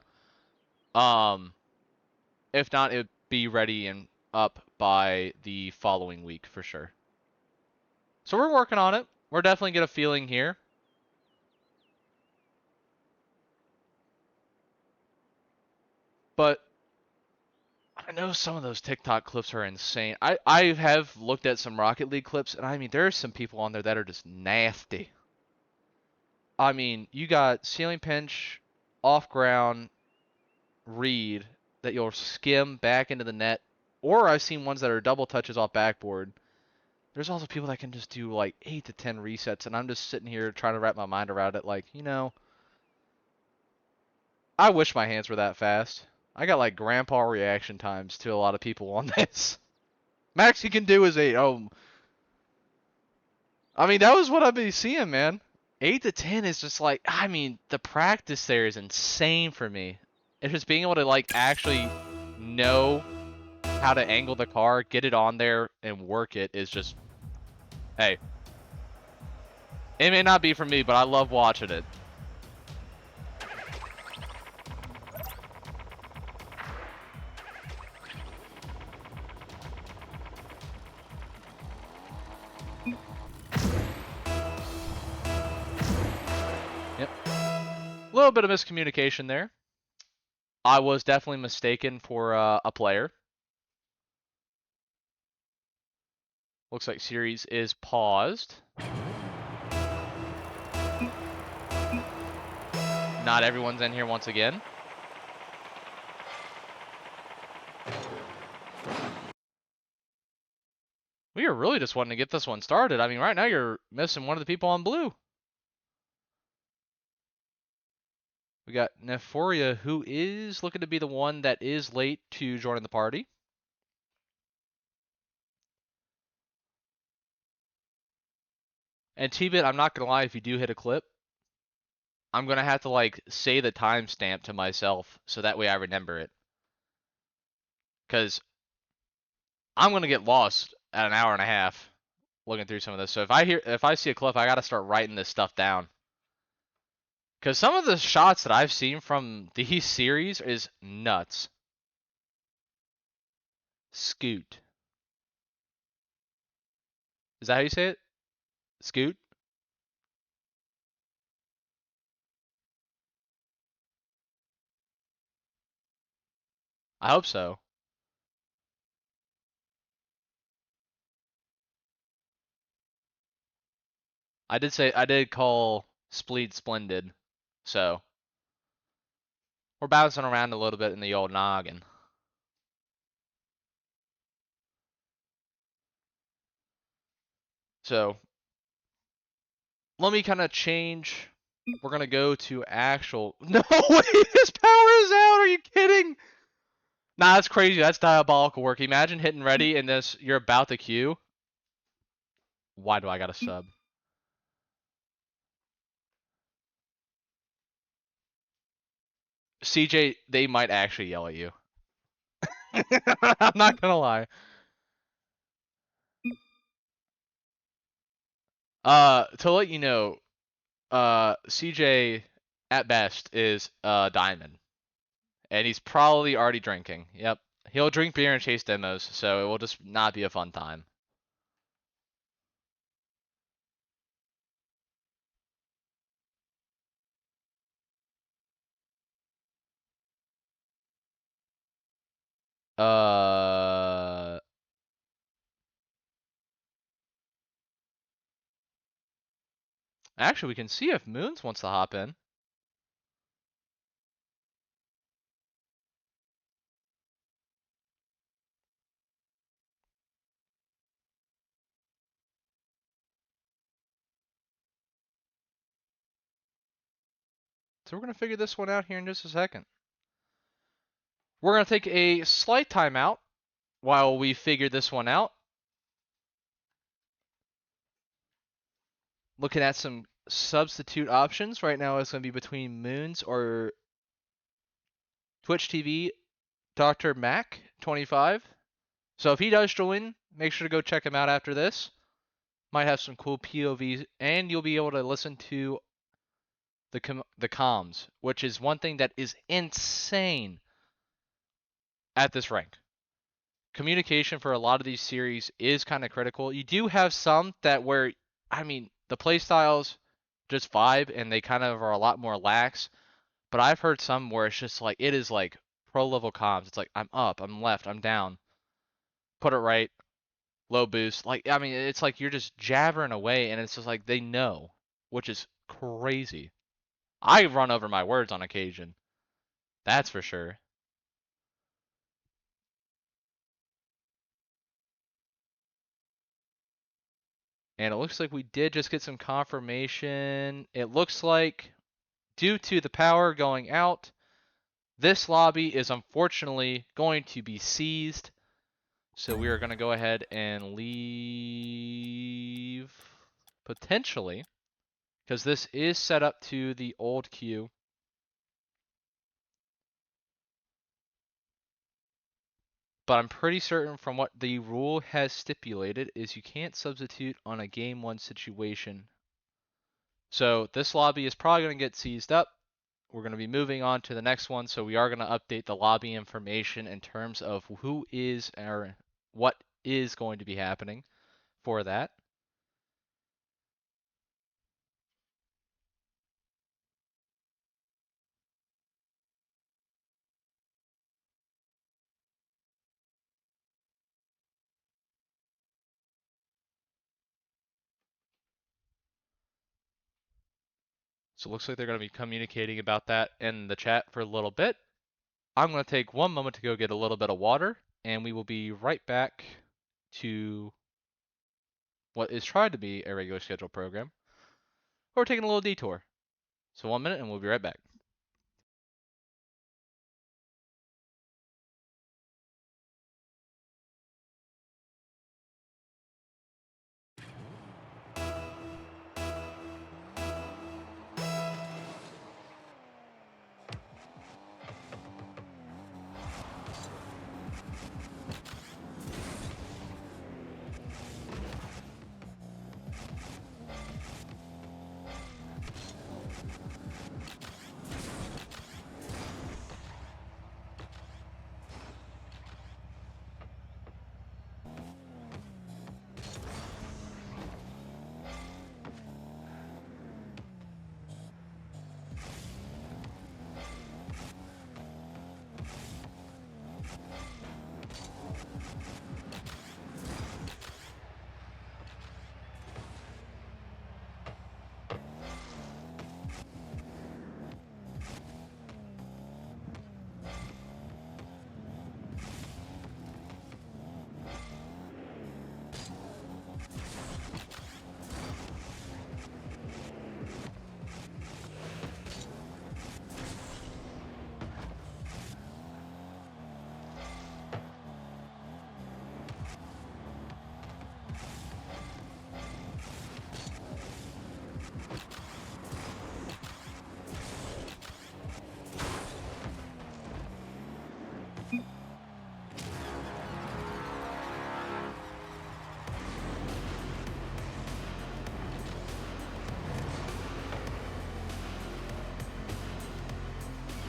If not, it'd be ready and up by the following week for sure. So we're working on it. We're definitely get a feeling here. But I know some of those TikTok clips are insane. I have looked at some Rocket League clips, and I mean, there's some people on there that are just nasty. I mean, you got ceiling pinch, off ground, read that you'll skim back into the net, or I've seen ones that are double touches off backboard. There's also people that can just do like 8 to 10 resets, and I'm just sitting here trying to wrap my mind around it. Like, you know, I wish my hands were that fast. I got like grandpa reaction times to a lot of people on this. Max he can do is 8. Oh, I mean that was what I've been seeing, man. 8 to 10 is just like, I mean, the practice there is insane for me. It's just being able to like actually know how to angle the car, get it on there, and work it is just, hey. It may not be for me, but I love watching it. Yep. A little bit of miscommunication there. I was definitely mistaken for a player. Looks like series is paused. Not everyone's in here once again. We are really just wanting to get this one started. I mean, right now you're missing one of the people on blue. We got Nephoria, who is looking to be the one that is late to joining the party. And T-Bit, I'm not going to lie, if you do hit a clip, I'm going to have to like say the timestamp to myself so that way I remember it. Because I'm going to get lost at an hour and a half looking through some of this. So if I see a clip, I got to start writing this stuff down. Because some of the shots that I've seen from these series is nuts. Scoot. Is that how you say it? Scoot? I hope so. I did call Spleed Splendid. So we're bouncing around a little bit in the old noggin. So let me kind of change. We're gonna go to actual. No way, his power is out. Are you kidding? Nah, that's crazy. That's diabolical work. Imagine hitting ready and this you're about to queue. Why do I got a sub? CJ, they might actually yell at you. I'm not gonna lie. To let you know, CJ at best is diamond, and he's probably already drinking. Yep, he'll drink beer and chase demos, so it will just not be a fun time. Uh, actually, we can see if Moons wants to hop in. So we're gonna figure this one out here in just a second. We're gonna take a slight timeout while we figure this one out. Looking at some substitute options right now, it's gonna be between Moons or Twitch TV Dr. Mac 25. So if he does join, make sure to go check him out after this. Might have some cool POVs, and you'll be able to listen to the comms, which is one thing that is insane at this rank. Communication for a lot of these series is kind of critical. You do have some that where, I mean, the playstyles just vibe and they kind of are a lot more lax. But I've heard some where it's just like, it is like pro level comms. It's like, I'm up, I'm left, I'm down. Put it right, low boost. Like, I mean, it's like you're just jabbering away and it's just like they know, which is crazy. I run over my words on occasion. That's for sure. And it looks like we did just get some confirmation. It looks like due to the power going out, This lobby is unfortunately going to be seized. So we are going to go ahead and leave potentially, because this is set up to the old queue. But I'm pretty certain from what the rule has stipulated is you can't substitute on a game 1 situation. So this lobby is probably going to get seized up. We're going to be moving on to the next one, so we are going to update the lobby information in terms of who is or what is going to be happening for that. So it looks like they're going to be communicating about that in the chat for a little bit. I'm going to take one moment to go get a little bit of water, and we will be right back to what is tried to be a regular scheduled program. We're taking a little detour. So 1 minute and we'll be right back.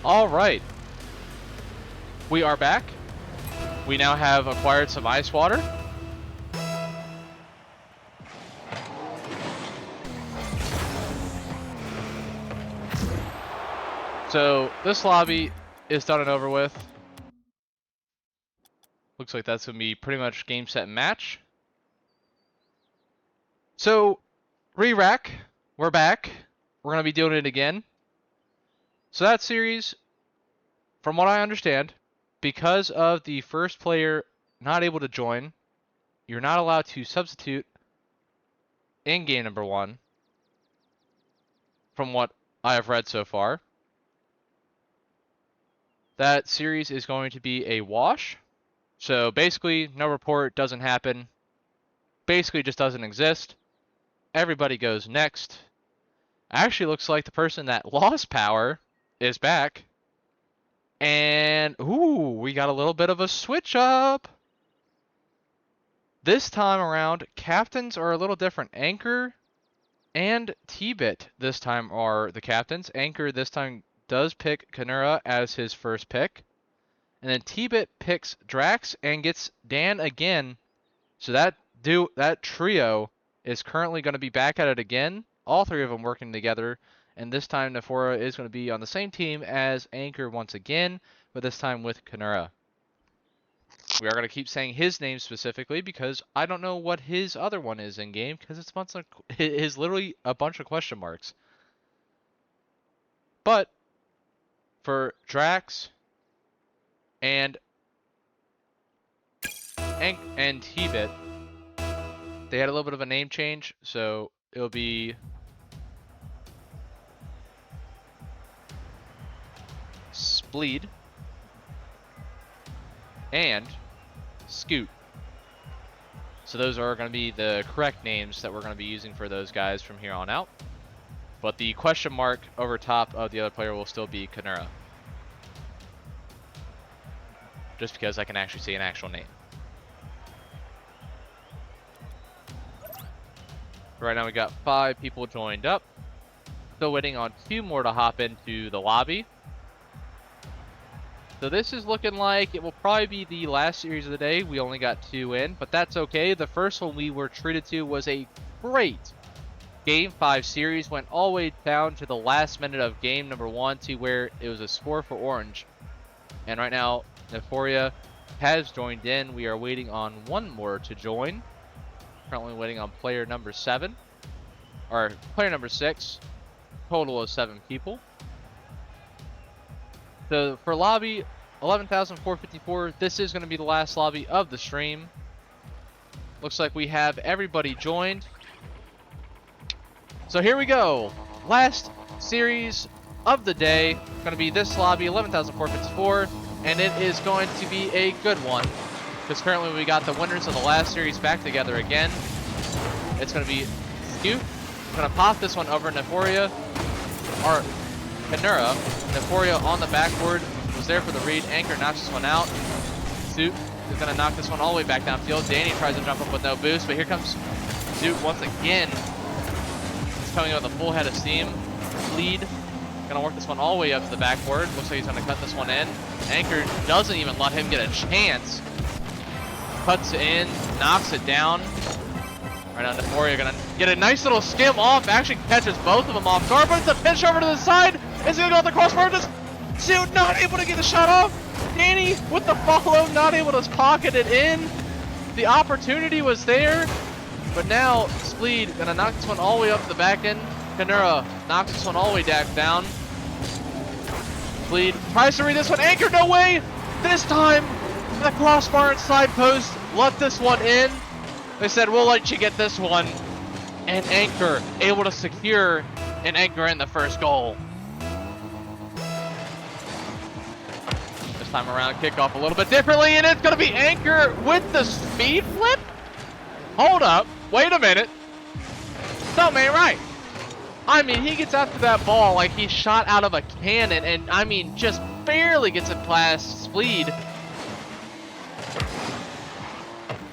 All right. We are back. We now have acquired some ice water. So this lobby is done and over with. Looks like that's going to be pretty much game, set, match. So, re-rack, we're back. We're going to be doing it again. So that series, from what I understand, because of the first player not able to join, you're not allowed to substitute in game number 1, from what I have read so far. That series is going to be a wash. So basically, no report, doesn't happen. Basically just doesn't exist. Everybody goes next. Actually looks like the person that lost power is back. And, ooh, we got a little bit of a switch up. This time around, captains are a little different. Anchor and T-Bit this time are the captains. Anchor this time does pick Kanura as his first pick. And then T-Bit picks Drax and gets Dan again. So that trio is currently going to be back at it again. All three of them working together. And this time Nefora is going to be on the same team as Anchor once again, but this time with Kanura. We are going to keep saying his name specifically because I don't know what his other one is in game because it's literally a bunch of question marks. But for Drax and T-Bit, they had a little bit of a name change, so it'll be Spleed. and Scoot. So those are going to be the correct names that we're going to be using for those guys from here on out. But the question mark over top of the other player will still be Kanura. Just because I can actually say an actual name. Right now we got 5 people joined up. Still waiting on 2 more to hop into the lobby. So this is looking like it will probably be the last series of the day. We only got 2 in, but that's okay. The first one we were treated to was a great Game 5 series. Went all the way down to the last minute of game number 1 to where it was a score for Orange. And right now, Neforia has joined in. We are waiting on 1 more to join. Currently waiting on player number 7. Or player number 6. Total of 7 people. So for lobby 11,454, this is going to be the last lobby of the stream. Looks like we have everybody joined. So here we go. Last series of the day. Going to be this lobby, 11,454. And it is going to be a good one. Because currently we got the winners of the last series back together again. It's going to be Scoot. Going to pop this one over Neforia. Or Kanura. Neforia on the backboard. Was there for the read. Anchor knocks this one out. Zoot is going to knock this one all the way back downfield. Danny tries to jump up with no boost. But here comes Zoot once again. He's coming with a full head of steam. Lead. Going to work this one all the way up to the backboard. Looks like he's going to cut this one in. Anchor doesn't even let him get a chance. Cuts it in. Knocks it down. Right now, Neforia going to get a nice little skim off. Actually catches both of them off guard, but it's a pitch over to the side. Is he going to go at the crossbar? Just Zoot not able to get the shot off. Danny with the follow, not able to pocket it in. The opportunity was there, but now Spleed going to knock this one all the way up to the back end. Kanura knocks this one all the way down. Spleed tries to read this one. Anchor, no way. This time, the crossbar and side post let this one in. They said, we'll let you get this one. And Anchor able to secure and anchor in the first goal. This time around, kickoff a little bit differently, and it's going to be Anchor with the speed flip? Hold up. Wait a minute. Something ain't right. I mean, he gets after that ball like he shot out of a cannon, and I mean, just barely gets it past Spleed.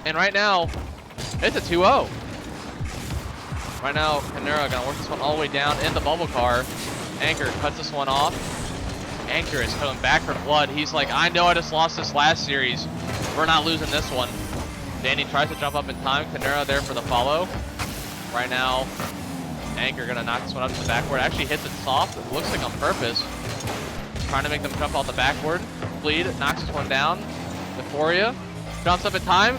And right now, it's a 2-0. Right now, Kanura gonna work this one all the way down in the bubble car. Anchor cuts this one off. Anchor is coming back for blood. He's like, I know I just lost this last series. We're not losing this one. Danny tries to jump up in time. Kanura there for the follow. Right now, Anchor gonna knock this one up to the backboard. Actually hits it soft. It looks like on purpose. Trying to make them jump off the backboard. Bleed knocks this one down. Neforia jumps up in time.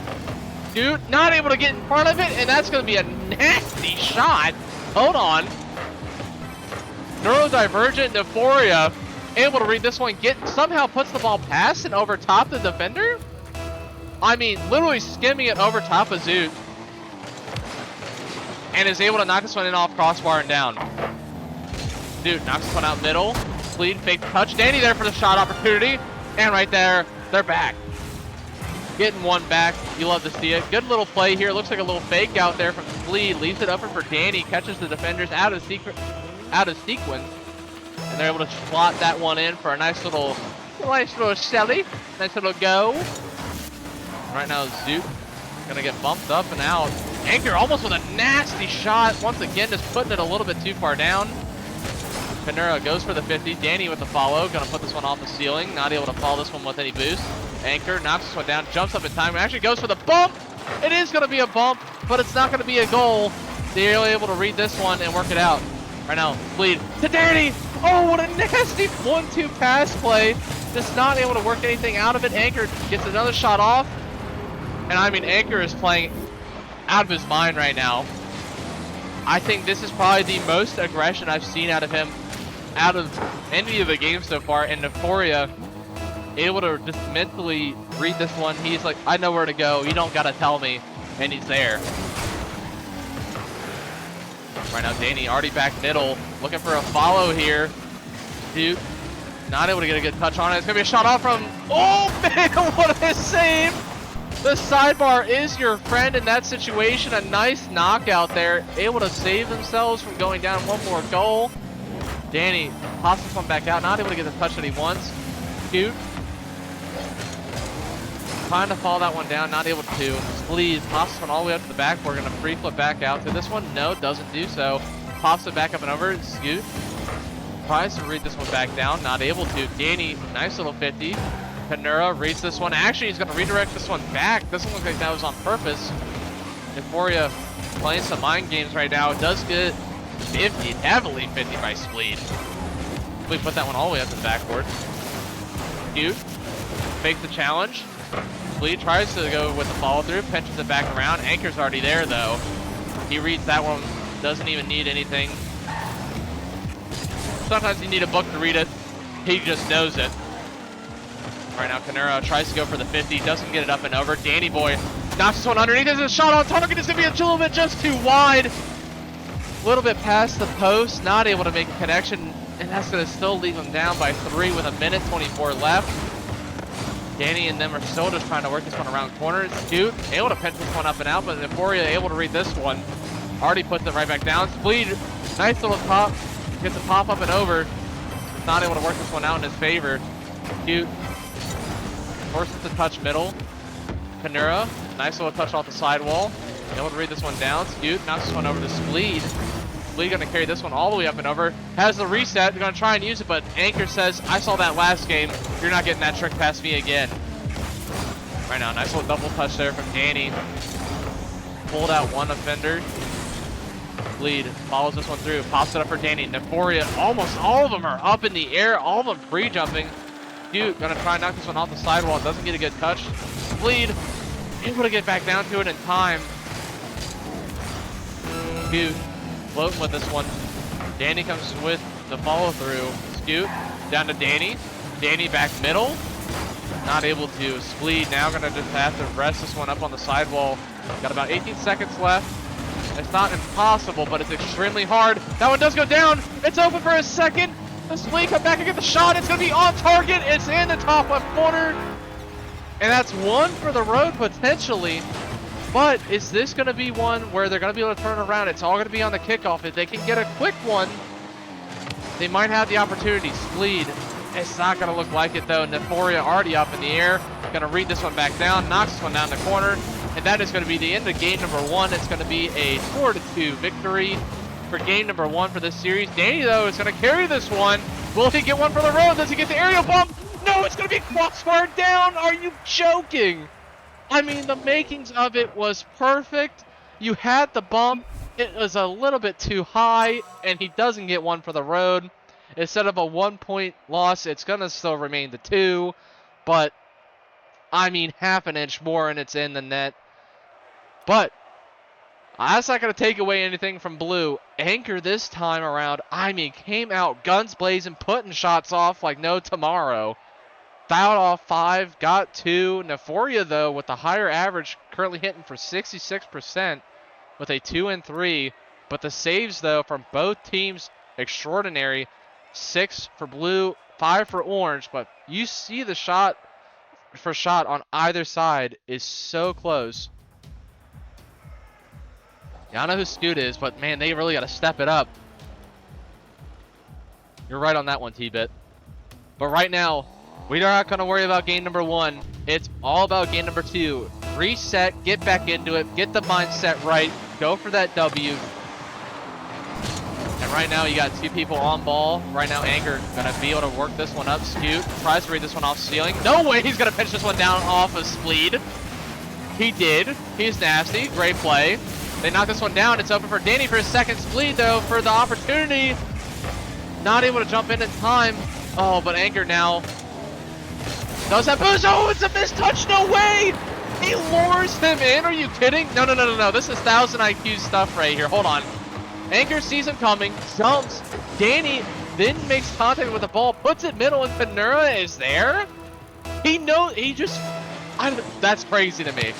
Dude, not able to get in front of it, and that's going to be a nasty shot. Hold on. Neurodivergent Neforia able to read this one, somehow puts the ball past and over top the defender. I mean, literally skimming it over top of Zoot. And is able to knock this one in off crossbar and down. Dude knocks this one out middle. Bleed, fake touch. Danny there for the shot opportunity. And right there, they're back. Getting one back. You love to see it. Good little play here. Looks like a little fake out there from Spleed. Leaves it open for Danny. Catches the defenders out of sequence. And they're able to slot that one in for a nice little Shelly. Nice little go. Right now, Zoot gonna get bumped up and out. Anchor almost with a nasty shot. Once again, just putting it a little bit too far down. Kanura goes for the 50. Danny with the follow. Gonna put this one off the ceiling. Not able to follow this one with any boost. Anchor knocks this one down, jumps up in time, and actually goes for the bump. It is going to be a bump, but it's not going to be a goal. They're able to read this one and work it out. Right now, Bleed to Danny. Oh, what a nasty 1-2 pass play. Just not able to work anything out of it. Anchor gets another shot off. And I mean, Anchor is playing out of his mind right now. I think this is probably the most aggression I've seen out of him out of any of the games so far. And Neforia able to just mentally read this one. He's like, I know where to go. You don't gotta tell me. And he's there. Right now, Danny already back middle. Looking for a follow here. Dude Not able to get a good touch on it. It's going to be a shot off from... Oh, man, what a save! The sidebar is your friend in that situation. A nice knockout there. Able to save themselves from going down one more goal. Danny pops this one back out. Not able to get the touch that he wants. Cute. Trying to fall that one down. Not able to. Please pops this one all the way up to the back. We're going to free flip back out to this one. No, doesn't do so. Pops it back up and over. Scoot. Tries to read this one back down. Not able to. Danny, nice little 50. Kanura reads this one. Actually, he's going to redirect this one back. Doesn't look like that was on purpose. Euphoria playing some mind games right now. It does get 50, heavily 50 by Spleed. We put that one all the way up to the backboard. Cute. Fake the challenge. Spleed tries to go with the follow through. Pinches it back around. Anchor's already there, though. He reads that one. Doesn't even need anything. Sometimes you need a book to read it. He just knows it. Right now, Kanura tries to go for the 50. Doesn't get it up and over. Danny Boy knocks this one underneath. There's a shot on target. It's going to be a little bit just too wide. A little bit past the post. Not able to make a connection. And that's going to still leave him down by 3 with 1:24 left. Danny and them are still just trying to work this one around corners. Cute. Able to pinch this one up and out. But Euphoria able to read this one. Already puts it right back down. Spleed. Nice little pop. Gets a pop up and over. Not able to work this one out in his favor. Cute. Forces the touch middle. Kanura. Nice little touch off the sidewall. Able to read this one down. Cute. Knocks this one over to Spleed. Spleed going to carry this one all the way up and over. Has the reset. They're going to try and use it, but Anchor says, I saw that last game. You're not getting that trick past me again. Right now, nice little double touch there from Danny. Pulled out one offender. Lead follows this one through, pops it up for Danny. Euphoria, almost all of them are up in the air, all of them free jumping. Cute, gonna try and knock this one off the sidewall, doesn't get a good touch. Lead, able to get back down to it in time. Cute, floating with this one. Danny comes with the follow through. Scoot, down to Danny. Danny back middle. Not able to. Spleed now gonna just have to rest this one up on the sidewall. Got about 18 seconds left. It's not impossible, but it's extremely hard. That one does go down. It's open for a second. The Spleed come back and get the shot. It's going to be on target. It's in the top left corner. And that's one for the road, potentially. But is this going to be one where they're going to be able to turn around? It's all going to be on the kickoff. If they can get a quick one, they might have the opportunity. Spleed, it's not going to look like it, though. Euphoria already up in the air. Going to read this one back down. Knocks this one down the corner. And that is going to be the end of game number 1. It's going to be a 4-2 victory for game number 1 for this series. Danny, though, is going to carry this one. Will he get one for the road? Does he get the aerial bump? No, it's going to be crossbar down. Are you joking? I mean, the makings of it was perfect. You had the bump. It was a little bit too high, and he doesn't get one for the road. Instead of a 1-point loss, it's going to still remain the 2. But I mean, half an inch more and it's in the net. But that's not going to take away anything from Blue. Anchor this time around, I mean, came out guns blazing, putting shots off like no tomorrow. Fouled off 5, got 2. Euphoria, though, with the higher average, currently hitting for 66% with a 2 and 3. But the saves, though, from both teams, extraordinary. 6 for Blue, 5 for Orange. But you see the shot for shot on either side is so close. Yeah, I know who Scoot is, but man, they really got to step it up. You're right on that one, T-Bit. But right now, we are not going to worry about game number 1. It's all about game number 2. Reset, get back into it, get the mindset right, go for that W. And right now, you got 2 people on ball. Right now, Anchor going to be able to work this one up. Scoot tries to read this one off ceiling. No way he's going to pitch this one down off of Spleed. He did. He's nasty. Great play. They knock this one down. It's open for Danny for his second. Spleed, though, for the opportunity. Not able to jump in time. Oh, but Anchor now does that boost. Oh, it's a missed touch. No way. He lures him in. Are you kidding? No. This is 1000 IQ stuff right here. Hold on. Anchor sees him coming, jumps. Danny then makes contact with the ball, puts it middle, and Kanura is there. That's crazy to me.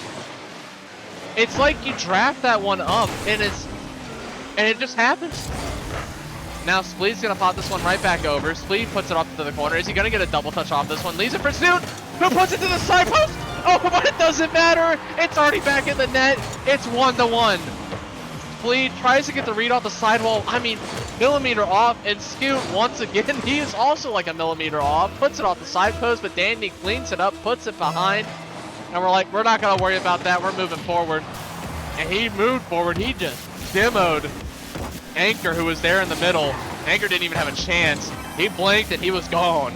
It's like you draft that one up, and it just happens. now Spleed's going to pop this one right back over. Spleed puts it off to the corner. Is he going to get a double touch off this one? Leaves it for Scoot, who puts it to the side post. Oh, but it doesn't matter. It's already back in the net. It's 1-1. Spleed tries to get the read off the sidewall. I mean, millimeter off. And Scoot, once again, he is also like a millimeter off. Puts it off the side post, but Danny cleans it up, puts it behind. And we're like, we're not going to worry about that. We're moving forward. And he moved forward. He just demoed Anchor, who was there in the middle. Anchor didn't even have a chance. He blinked and he was gone.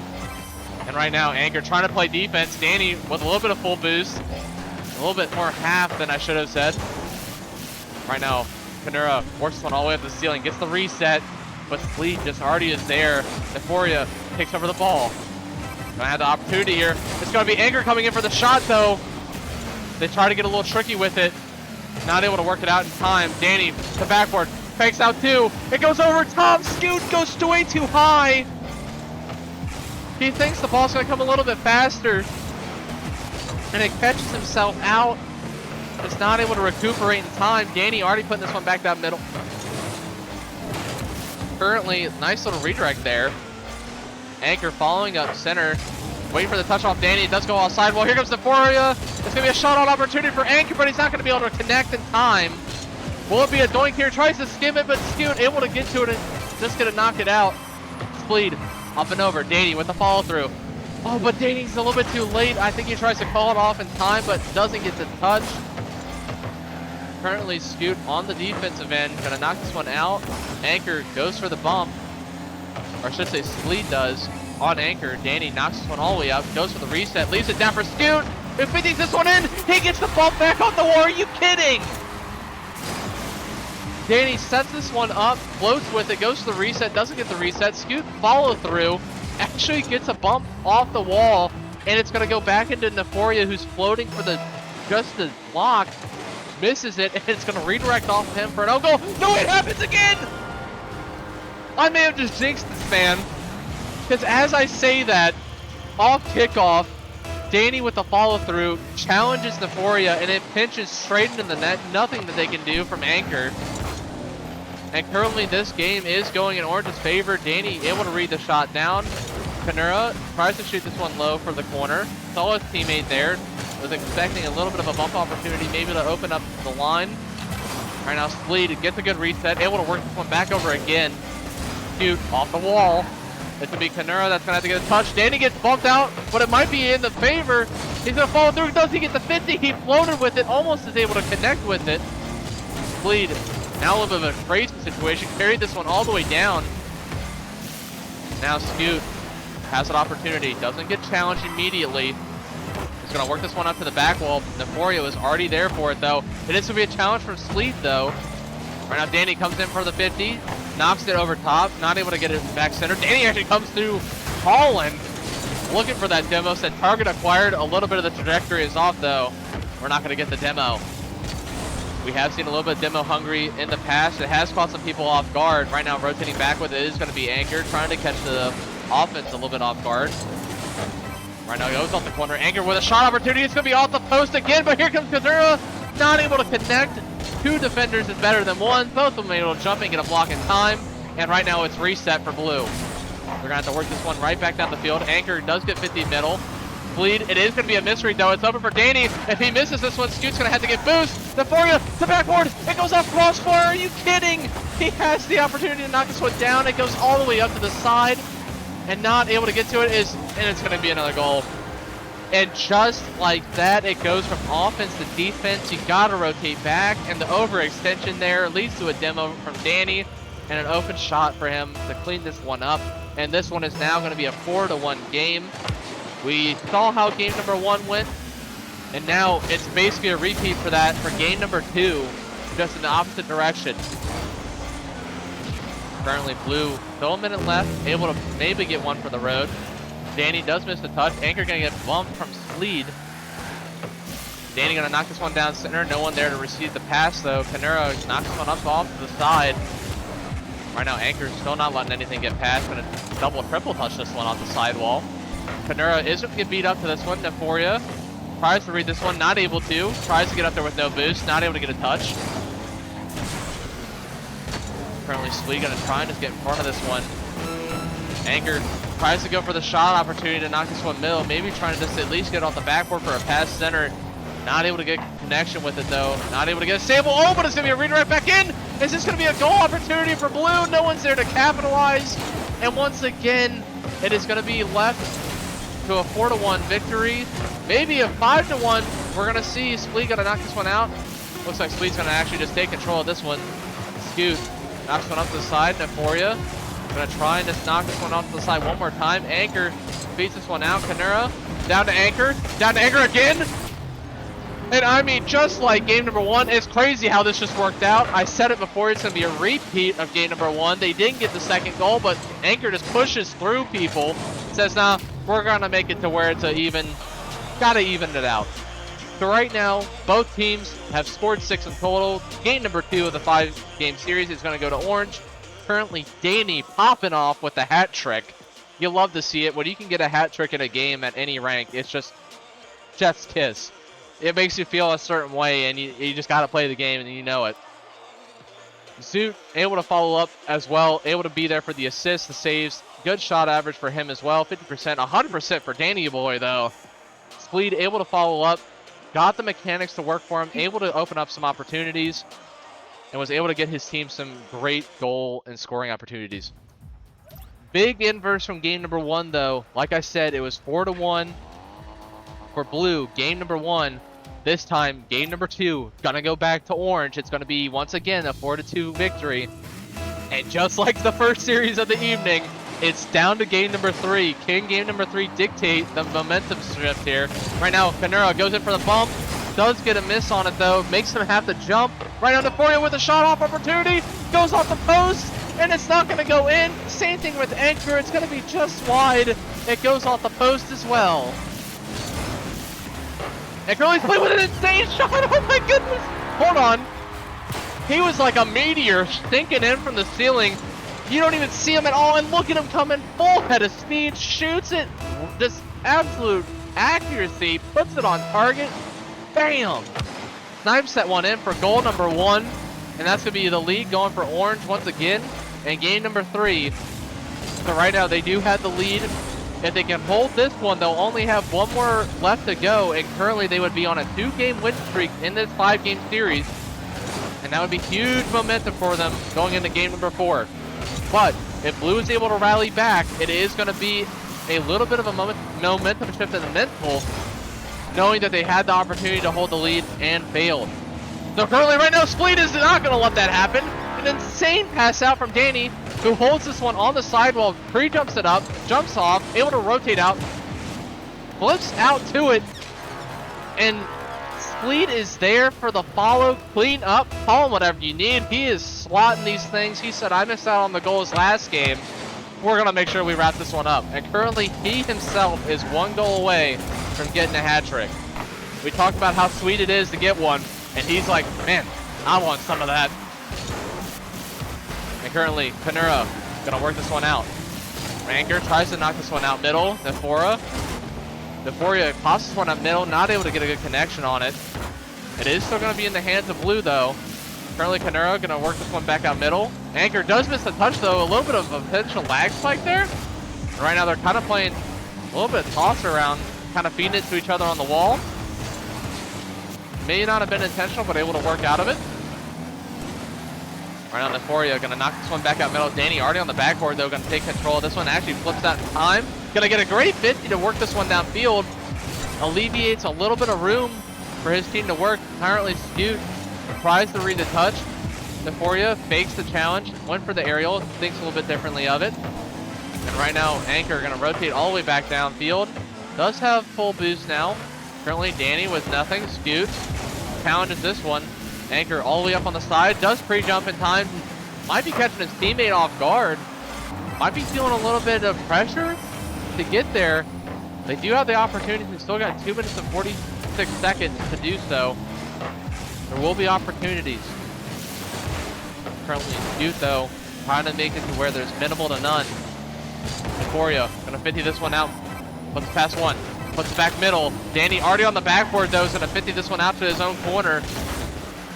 And right now, Anchor trying to play defense. Danny with a little bit of full boost. A little bit more half than I should have said. Right now, Kanura works this one all the way up to the ceiling. Gets the reset. But Spleed just already is there. Euphoria takes over the ball. Gonna have the opportunity here. It's gonna be Anchor coming in for the shot though. They try to get a little tricky with it. Not able to work it out in time. Danny to backboard. Fakes out two. It goes over top. Scoot goes way too high. He thinks the ball's gonna come a little bit faster. And it catches himself out. It's not able to recuperate in time. Danny already putting this one back down middle. Currently, nice little redirect there. Anchor following up center. Waiting for the touch off Danny. It does go outside. Well, here comes Euphoria. It's going to be a shot on opportunity for Anchor, but he's not going to be able to connect in time. Will it be a doink here? Tries to skim it, but Scoot able to get to it and just going to knock it out. Spleed up and over. Danny with the follow through. Oh, but Danny's a little bit too late. I think he tries to call it off in time, but doesn't get the touch. Currently, Scoot on the defensive end. Going to knock this one out. Anchor goes for the bump. Or I should say Spleed does. On Anchor, Danny knocks this one all the way up, goes for the reset, leaves it down for Scoot. If he thinks this one in, he gets the bump back on the wall. Are you kidding? Danny sets this one up, floats with it, goes to the reset, doesn't get the reset. Scoot follow through, actually gets a bump off the wall, and it's going to go back into Euphoria, who's floating for just the block, misses it, and it's going to redirect off of him for an own goal. No, it happens again! I may have just jinxed this, man. Because as I say that, off kickoff, Danny with the follow through challenges Euphoria and it pinches straight into the net. Nothing that they can do from Anchor. And currently this game is going in Orange's favor. Danny able to read the shot down. Kanura tries to shoot this one low for the corner. Saw his teammate there. Was expecting a little bit of a bump opportunity, maybe to open up the line. Right now, Spleed gets a good reset, able to work this one back over again. Scoot off the wall. It's going to be Kanura that's going to have to get a touch. Danny gets bumped out, but it might be in the favor. He's going to follow through. Does he get the 50? He floated with it, almost is able to connect with it. Spleed, now a little bit of a crazy situation. Carried this one all the way down. Now Scoot has an opportunity. Doesn't get challenged immediately. He's going to work this one up to the back wall. Euphoria was already there for it, though. It is going to be a challenge from Spleed, though. Right now, Danny comes in for the 50. Knocks it over top, not able to get it back center. Danny actually comes through Holland, looking for that demo. Said target acquired. A little bit of the trajectory is off though. We're not going to get the demo. We have seen a little bit of demo hungry in the past. It has caught some people off guard. Right now rotating back with it is going to be Anchor, trying to catch the offense a little bit off guard. Right now he goes off the corner. Anchor with a shot opportunity. It's going to be off the post again, but here comes Kanura. Not able to connect. Two defenders is better than one. Both of them able to jump and get a block in time. And right now it's reset for blue. We're going to have to work this one right back down the field. Anchor does get 50 middle. Bleed. It is going to be a mystery though. It's open for Danny. If he misses this one, Scoot's going to have to get boost. Euphoria to backboard. It goes off crossbar. Are you kidding? He has the opportunity to knock this one down. It goes all the way up to the side. And not able to get to it and it's going to be another goal. And just like that, it goes from offense to defense. You got to rotate back, and the overextension there leads to a demo from Danny and an open shot for him to clean this one up. And this one is now going to be a 4-1 game. We saw how game number 1 went, and now it's basically a repeat for that for game number 2, just in the opposite direction. Currently blue, still a minute left, able to maybe get one for the road. Danny does miss the touch. Anchor gonna get bumped from Spleed. Danny gonna knock this one down center. No one there to receive the pass though. Kanura knocks this one up off to the side. Right now Anchor's still not letting anything get past. Gonna double triple touch this one off the sidewall. Kanura is gonna get beat up to this one. Euphoria tries to read this one, not able to. Tries to get up there with no boost, not able to get a touch. Currently, Splee gonna try and just get in front of this one. Anchor tries to go for the shot opportunity to knock this one middle. Maybe trying to just at least get off the backboard for a pass center. Not able to get connection with it though. Not able to get a stable. Oh, but it's gonna be a redirect back in. Is this gonna be a goal opportunity for Blue? No one's there to capitalize. And once again, it is gonna be left to a 4-1 victory. Maybe a 5-1. We're gonna see Splee gonna knock this one out. Looks like Splee's gonna actually just take control of this one. Scoot knocks one up to the side. Neforia gonna try and just knock this one off to the side one more time. Anchor beats this one out. Kanura down to Anchor. Down to Anchor again. And I mean, just like game number 1, it's crazy how this just worked out. I said it before, it's gonna be a repeat of game number 1. They didn't get the second goal, but Anchor just pushes through people. Says, nah, we're gonna make it to where it's a even, gotta even it out. So right now, both teams have scored 6 in total. Game number 2 of the 5-game series is gonna go to Orange. Currently, Danny popping off with the hat trick. You love to see it. When you can get a hat trick in a game at any rank, it's just chef's kiss. It makes you feel a certain way, and you just got to play the game, and you know it. Zoot able to follow up as well, able to be there for the assists, the saves. Good shot average for him as well, 50%, 100% for Danny Boy, though. Spleed able to follow up, got the mechanics to work for him, able to open up some opportunities, and was able to get his team some great goal and scoring opportunities. Big inverse from game number 1, though. Like I said, it was 4-1 for Blue. Game number 1. This time, game number 2, gonna go back to Orange. It's gonna be, once again, a 4-2 victory. And just like the first series of the evening, it's down to game number 3. Can game number 3 dictate the momentum shift here? Right now, Kanura goes in for the bump. Does get a miss on it, though. Makes him have to jump. Right on Neforia with a shot-off opportunity. Goes off the post, and it's not going to go in. Same thing with Anchor. It's going to be just wide. It goes off the post as well. And Curly's playing with an insane shot. Oh, my goodness. Hold on. He was like a meteor sinking in from the ceiling. You don't even see him at all, and look at him coming full head of speed. Shoots it. Just absolute accuracy. Puts it on target. Bam! Snipes that one in for goal number 1. And that's going to be the lead going for Orange once again. And game number 3. So right now they do have the lead. If they can hold this one, they'll only have one more left to go. And currently they would be on a 2-game win streak in this 5-game series. And that would be huge momentum for them going into game number 4. But if Blue is able to rally back, it is going to be a little bit of a momentum shift in the mental, knowing that they had the opportunity to hold the lead and failed. So currently right now, Spleed is not going to let that happen. An insane pass out from Danny, who holds this one on the sidewall, pre-jumps it up, jumps off, able to rotate out, flips out to it, and Spleed is there for the follow, clean up, call him whatever you need. He is slotting these things. He said, I missed out on the goals last game. We're going to make sure we wrap this one up. And currently, he himself is 1 goal away from getting a hat trick. We talked about how sweet it is to get one, and he's like, man, I want some of that. And currently, Kanura gonna work this one out. Anchor tries to knock this one out middle. Neforia pops this one up middle, not able to get a good connection on it. It is still gonna be in the hands of Blue though. Currently, Kanura gonna work this one back out middle. Anchor does miss the touch though, a little bit of a potential lag spike there. And right now they're kind of playing a little bit of toss around, kind of feeding it to each other on the wall. May not have been intentional, but able to work out of it. Right on Neforia, gonna knock this one back out middle. Danny already on the backboard though, gonna take control of this one. Actually flips out in time. Gonna get a great 50 to work this one downfield. Alleviates a little bit of room for his team to work. Currently Scoot tries to read the touch. Neforia fakes the challenge, went for the aerial, thinks a little bit differently of it. And right now, Anchor gonna rotate all the way back downfield. Does have full boost now. Currently Danny with nothing. Scoot challenges this one. Anchor all the way up on the side. Does pre-jump in time. Might be catching his teammate off guard. Might be feeling a little bit of pressure to get there. They do have the opportunity. We've still got 2 minutes and 46 seconds to do so. There will be opportunities. Currently Scoot though, trying to make it to where there's minimal to none. Neforia gonna 50 this one out. Puts past one. Puts it back middle. Danny already on the backboard though, is gonna 50 this one out to his own corner.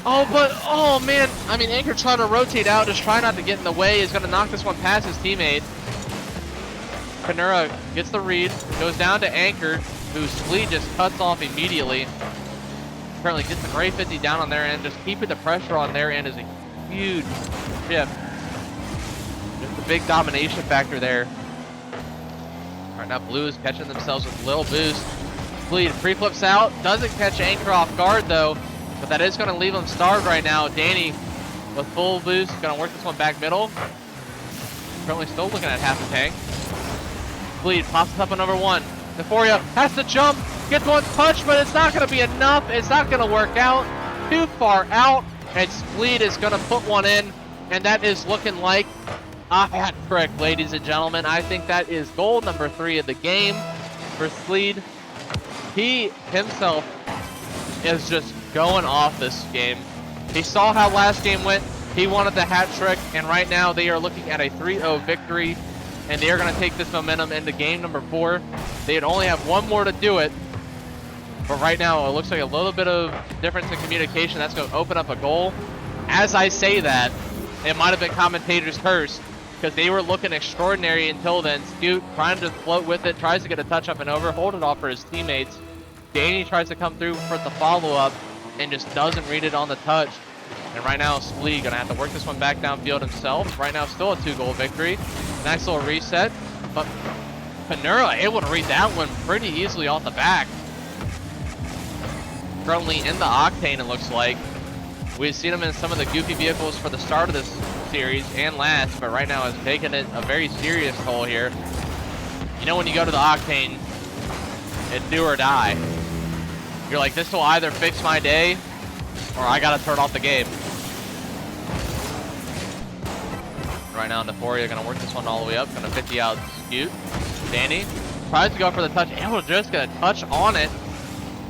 Oh, but, oh man, I mean, Anchor trying to rotate out, just trying not to get in the way, is going to knock this one past his teammate. Panura gets the read, goes down to Anchor, whose Spleed just cuts off immediately. Currently gets the great 50 down on their end. Just keeping the pressure on their end is a huge shift. Just a big domination factor there. Right now, Blue is catching themselves with a little boost. Spleed pre-flips out, doesn't catch Anchor off guard though, but that is going to leave him starved right now. Danny with full boost, going to work this one back middle. Currently still looking at half a tank. Spleed pops up on number 1. Neforia has to jump, gets one punch, but it's not going to be enough. It's not going to work out. Too far out, and Spleed is going to put one in, and that is looking like a hat trick, ladies and gentlemen. I think that is goal number 3 of the game for Spleed. He himself is just going off this game. He saw how last game went. He wanted the hat trick, and right now they are looking at a 3-0 victory, and they are going to take this momentum into game number 4. They'd only have one more to do it, but right now it looks like a little bit of difference in communication. That's going to open up a goal. As I say that, it might have been commentators' curse, because they were looking extraordinary until then. Scoot trying to float with it, tries to get a touch up and over, hold it off for his teammates. Danny tries to come through for the follow-up and just doesn't read it on the touch. And right now, Spleed gonna have to work this one back downfield himself. Right now, still a 2-goal victory. Nice little reset, but Panura able to read that one pretty easily off the back. Currently in the Octane, it looks like. We've seen him in some of the goofy vehicles for the start of this series and last, but right now is taking it a very serious toll here. You know, when you go to the Octane, it's do or die. You're like, this will either fix my day, or I gotta turn off the game. Right now, Neforia gonna work this one all the way up, gonna 50 out Scoot. Danny tries to go for the touch, able to just get a touch on it.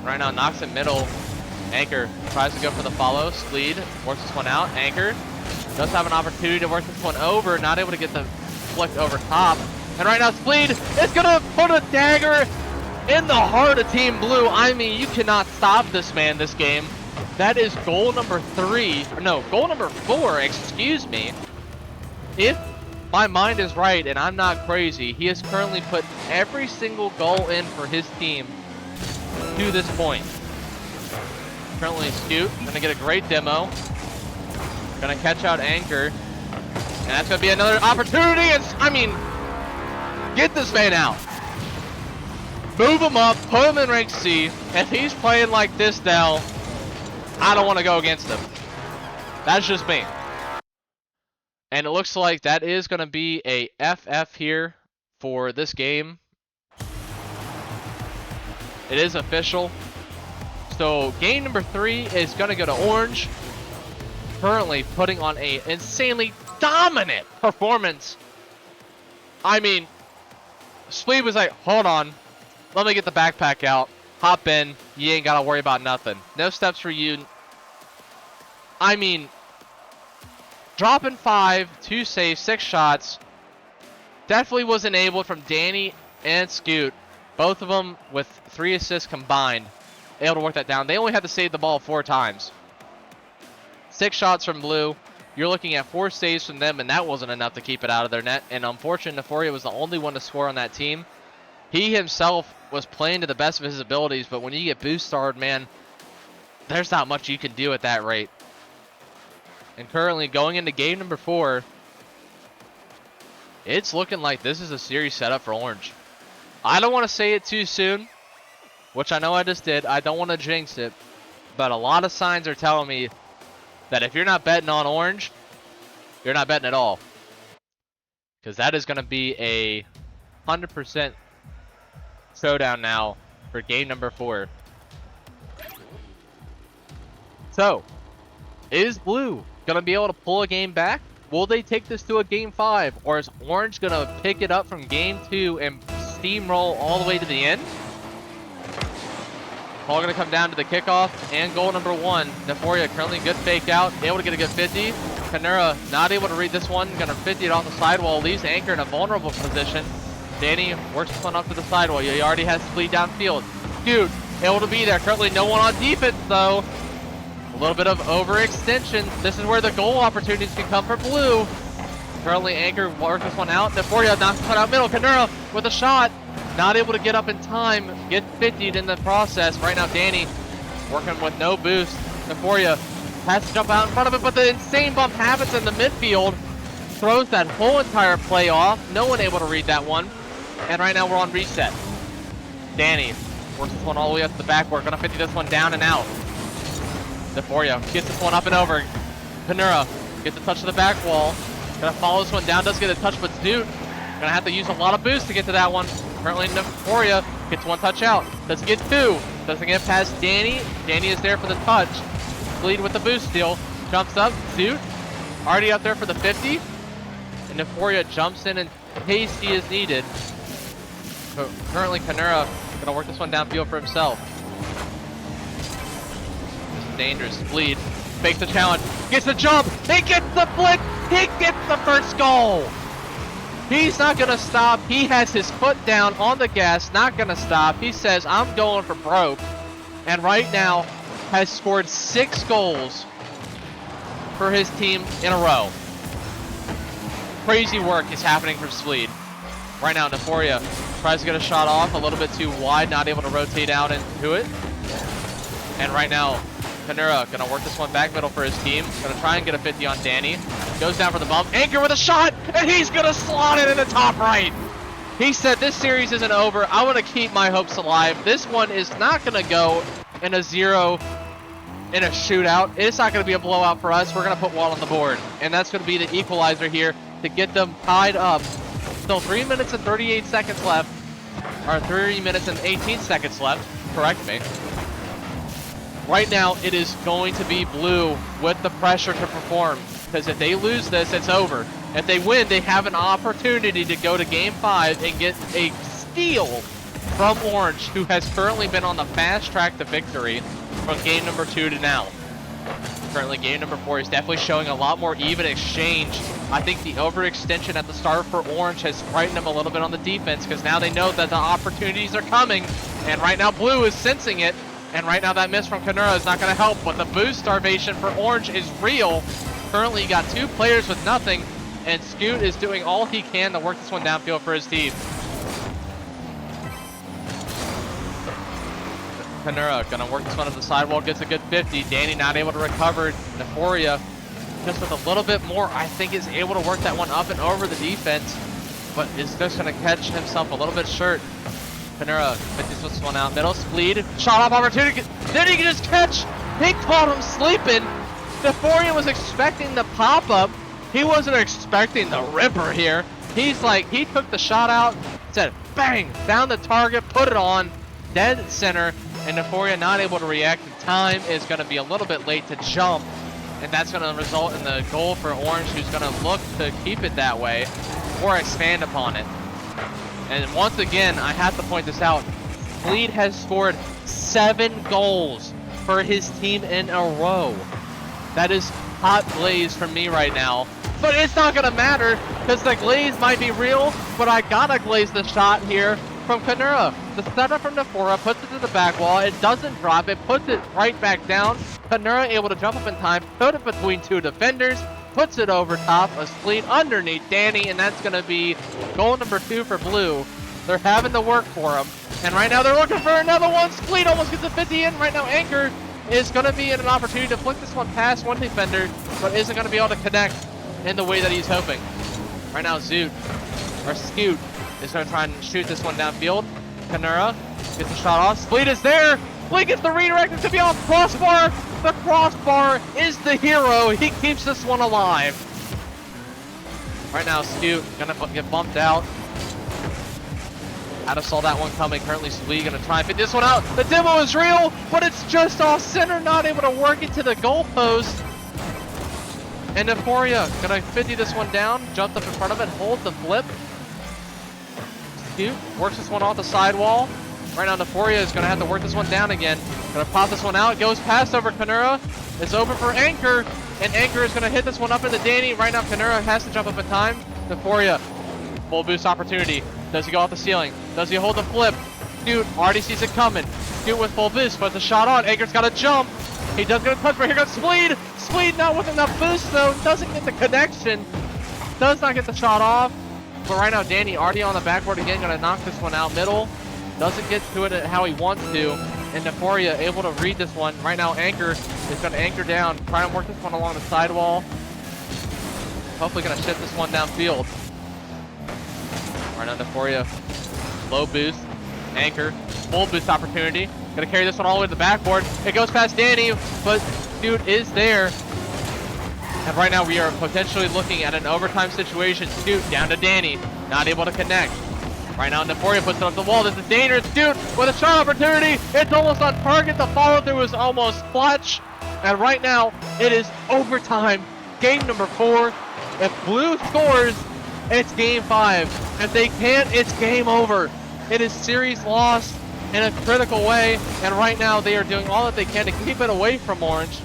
Right now, knocks it middle. Anchor tries to go for the follow. Spleed works this one out. Anchor does have an opportunity to work this one over, not able to get the flick over top. And right now, Spleed is gonna put a dagger in the heart of Team Blue. I mean, you cannot stop this man this game. That is goal number 3. No, goal number 4, excuse me. If my mind is right and I'm not crazy, he has currently put every single goal in for his team to this point. Currently, Scoot gonna get a great demo. Gonna catch out Anchor. And that's gonna be another opportunity. And I mean, get this man out. Move him up, put him in rank C. If he's playing like this now, I don't want to go against him. That's just me. And it looks like that is going to be a FF here for this game. It is official. So game number 3 is going to go to Orange. Currently putting on a insanely dominant performance. I mean, Spleed was like, hold on. Let me get the backpack out. Hop in. You ain't got to worry about nothing. No steps for you. I mean, dropping 5, 2 saves, 6 shots. Definitely was enabled from Danny and Scoot. Both of them with 3 assists combined. Able to work that down. They only had to save the ball 4 times. 6 shots from Blue. You're looking at 4 saves from them, and that wasn't enough to keep it out of their net. And unfortunately, Neforia was the only one to score on that team. He himself was playing to the best of his abilities, but when you get boost starred, man, there's not much you can do at that rate. And currently going into game number 4, it's looking like this is a series setup for Orange. I don't want to say it too soon, which I know I just did. I don't want to jinx it, but a lot of signs are telling me that if you're not betting on Orange, you're not betting at all. Because that is going to be a 100% showdown now for game number 4. So, is Blue going to be able to pull a game back? Will they take this to a game 5? Or is Orange going to pick it up from game 2 and steamroll all the way to the end? All going to come down to the kickoff and goal number 1. Neforia currently good fake out, able to get a good 50. Panura not able to read this one, going to 50 it off the sidewall, leaves Anchor in a vulnerable position. Danny works this one up to the sidewall. He already has Spleed downfield. Dude, able to be there. Currently no one on defense though. A little bit of overextension. This is where the goal opportunities can come for Blue. Currently, Anchor works this one out. Neforia knocks one out middle. Kanura with a shot. Not able to get up in time. Get 50'd in the process. Right now, Danny working with no boost. Neforia has to jump out in front of it, but the insane bump happens in the midfield. Throws that whole entire play off. No one able to read that one. And right now, we're on reset. Danny works this one all the way up to the back. We're gonna 50 this one down and out. Neforia gets this one up and over. Kanura gets a touch to the back wall. Gonna follow this one down. Does get a touch, but Zoot gonna have to use a lot of boost to get to that one. Currently, Neforia gets one touch out. Doesn't get two. Doesn't get past Danny. Danny is there for the touch. Lead with the boost steal. Jumps up. Zoot already up there for the 50. And Neforia jumps in and hasty is needed. So currently, Kanura gonna work this one downfield for himself. This is dangerous. Lead. Fakes the challenge. Gets the jump. He gets the flick. He gets the first goal. He's not gonna stop. He has his foot down on the gas. Not gonna stop. He says, I'm going for broke. And right now has scored 6 goals for his team in a row. Crazy work is happening from Sleed. Right now, Neforia tries to get a shot off, a little bit too wide, not able to rotate out into it. And right now, Kanura gonna work this one back middle for his team. Gonna try and get a 50 on Danny. Goes down for the bump. Anchor with a shot, and he's gonna slot it in the top right. He said this series isn't over. I want to keep my hopes alive. This one is not gonna go in a 0 in a shootout. It's not gonna be a blowout for us. We're gonna put one on the board, and that's gonna be the equalizer here to get them tied up. Still 3 minutes and 38 seconds left, or 3 minutes and 18 seconds left. Correct me. Right now, it is going to be Blue with the pressure to perform. Because if they lose this, it's over. If they win, they have an opportunity to go to Game 5 and get a steal from Orange, who has currently been on the fast track to victory from Game number 2 to now. Currently, Game number 4 is definitely showing a lot more even exchange. I think the overextension at the start for Orange has frightened them a little bit on the defense, because now they know that the opportunities are coming. And right now, Blue is sensing it. And right now that miss from Kanura is not going to help, but the boost starvation for Orange is real. Currently you got 2 players with nothing, and Scoot is doing all he can to work this one downfield for his team. Kanura going to work this one up the sidewall, gets a good 50. Danny not able to recover. Neforia just with a little bit more, I think, is able to work that one up and over the defense, but is just going to catch himself a little bit short. Kanura fits this one out middle. Spleed, shot off opportunity. Then he can just catch. He caught him sleeping. Neforia was expecting the pop up. He wasn't expecting the ripper here. He's like, he took the shot out, said bang, found the target, put it on, dead center, and Neforia not able to react. The time is going to be a little bit late to jump, and that's going to result in the goal for Orange, who's going to look to keep it that way or expand upon it. And once again, I have to point this out, Fleet has scored 7 goals for his team in a row. That is hot glaze from me right now. But it's not going to matter, because the glaze might be real, but I gotta glaze the shot here from Kanura. The setup from Neforia puts it to the back wall, it doesn't drop it, puts it right back down. Kanura able to jump up in time, put it between 2 defenders, puts it over top of Fleet underneath Danny, and that's going to be goal number 2 for Blue. They're having to work for him. And right now they're looking for another one. Fleet almost gets a 50 in. Right now Anchor is going to be in an opportunity to flick this one past one defender, but isn't going to be able to connect in the way that he's hoping. Right now Zoot, or Scoot, is going to try and shoot this one downfield. Kanura gets the shot off. Fleet is there. Fleet gets the redirect. It's going to be off crossbar. The crossbar is the hero. He keeps this one alive. Right now, Scoot going to get bumped out. Ada saw that one coming. Currently, Slee going to try and fit this one out. The demo is real, but it's just off center. Not able to work it to the goalpost. And Neforia going to 50 this one down. Jumped up in front of it. Holds the flip. Scoot works this one off the sidewall. Right now, Neforia is going to have to work this one down again. Going to pop this one out. Goes past over Kanura. It's open for Anchor. And Anchor is going to hit this one up into Danny. Right now, Kanura has to jump up in time. Neforia, full boost opportunity. Does he go off the ceiling? Does he hold the flip? Scoot already sees it coming. Scoot with full boost, puts a shot on. Anchor's got to jump. He does get a touch, but here goes Spleed. Spleed not with enough boost though. Doesn't get the connection. Does not get the shot off. But right now, Danny already on the backboard again, gonna knock this one out middle. Doesn't get to it how he wants to. And Neforia able to read this one. Right now, Anchor is gonna anchor down, try to work this one along the sidewall. Hopefully gonna shift this one downfield. Right now, Neforia, low boost. Anchor, full boost opportunity. Gonna carry this one all the way to the backboard. It goes past Danny, but Scoot is there. And right now we are potentially looking at an overtime situation. Scoot down to Danny, not able to connect. Right now Neforia puts it up the wall. This is dangerous. Scoot with a shot opportunity. It's almost on target. The follow through is almost clutch. And right now it is overtime. Game number 4. If Blue scores, it's game 5. If they can't, it's game over. It is series lost in a critical way, and right now they are doing all that they can to keep it away from Orange.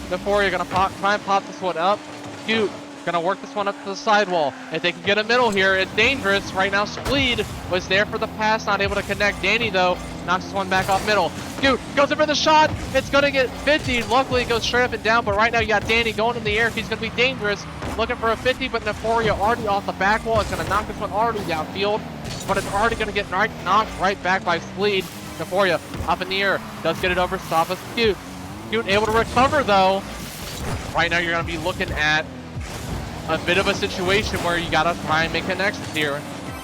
Neforia gonna try and pop this one up. Scoot gonna work this one up to the sidewall. If they can get a middle here, it's dangerous. Right now Spleed was there for the pass, not able to connect. Danny though knocks this one back off middle. Scoot goes in for the shot. It's gonna get 50. Luckily it goes straight up and down, but right now you got Danny going in the air. He's gonna be dangerous. Looking for a 50, but Neforia already off the back wall. It's gonna knock this one already downfield, but it's already gonna get knocked right back by Spleed. Neforia up in the air, does get it over, stop us. Scoot able to recover though. Right now you're gonna be looking at a bit of a situation where you gotta try and make connections here.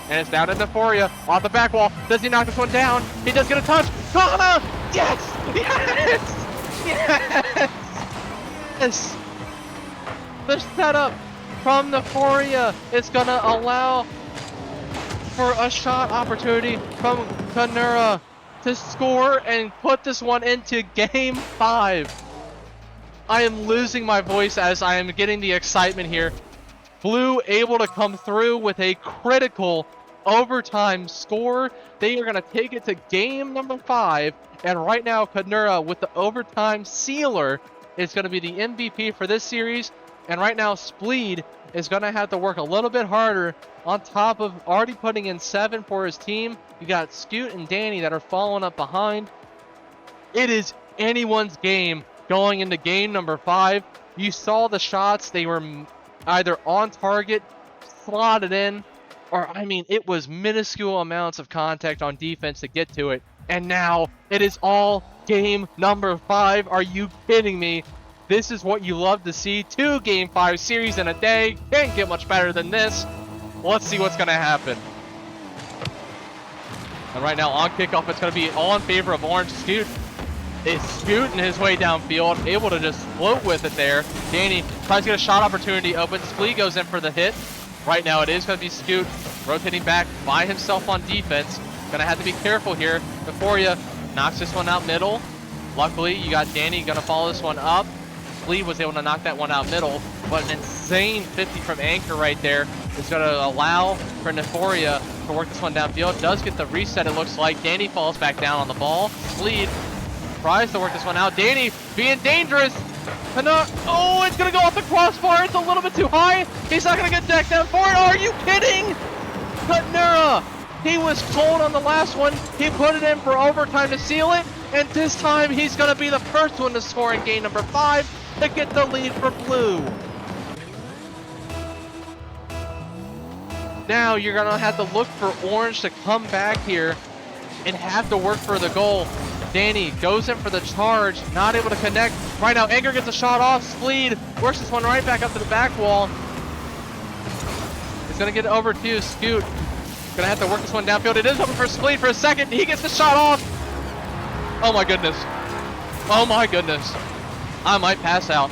And it's down to Neforia off the back wall. Does he knock this one down? He does get a touch. Kana! Yes! Yes! Yes! Yes! The setup from Neforia is gonna allow for a shot opportunity from Kanura to score and put this one into game 5. I am losing my voice as I am getting the excitement here. Blue able to come through with a critical overtime score. They are going to take it to game number 5. And right now, Kanura with the overtime sealer is going to be the MVP for this series. And right now, Spleed is going to have to work a little bit harder on top of already putting in 7 for his team. You got Scoot and Danny that are following up behind. It is anyone's game going into game number 5. You saw the shots. They were either on target, slotted in, or I mean, it was minuscule amounts of contact on defense to get to it. And now it is all game number 5. Are you kidding me? This is what you love to see. 2 game 5 series in a day. Can't get much better than this. Let's see what's going to happen. And right now on kickoff, it's going to be all in favor of Orange. Scoot is scooting his way downfield, able to just float with it there. Danny tries to get a shot opportunity open. Splee goes in for the hit. Right now it is going to be Scoot rotating back by himself on defense. Going to have to be careful here. Neforia knocks this one out middle. Luckily, you got Danny going to follow this one up. Splee was able to knock that one out middle, but an insane 50 from Anchor right there is going to allow for Neforia to work this one downfield. Does get the reset, it looks like. Danny falls back down on the ball. Splee tries to work this one out. Danny being dangerous. Oh, it's going to go off the crossbar. It's a little bit too high. He's not going to get decked down for it. Are you kidding? Kanura, he was cold on the last one. He put it in for overtime to seal it. And this time, he's going to be the first one to score in game number 5 to get the lead for Blue. Now, you're going to have to look for Orange to come back here and have to work for the goal. Danny goes in for the charge, not able to connect. Right now, Anchor gets a shot off. Spleed works this one right back up to the back wall. It's going to get it over to Scoot. Going to have to work this one downfield. It is open for Spleed for a second. He gets the shot off. Oh my goodness. Oh my goodness. I might pass out.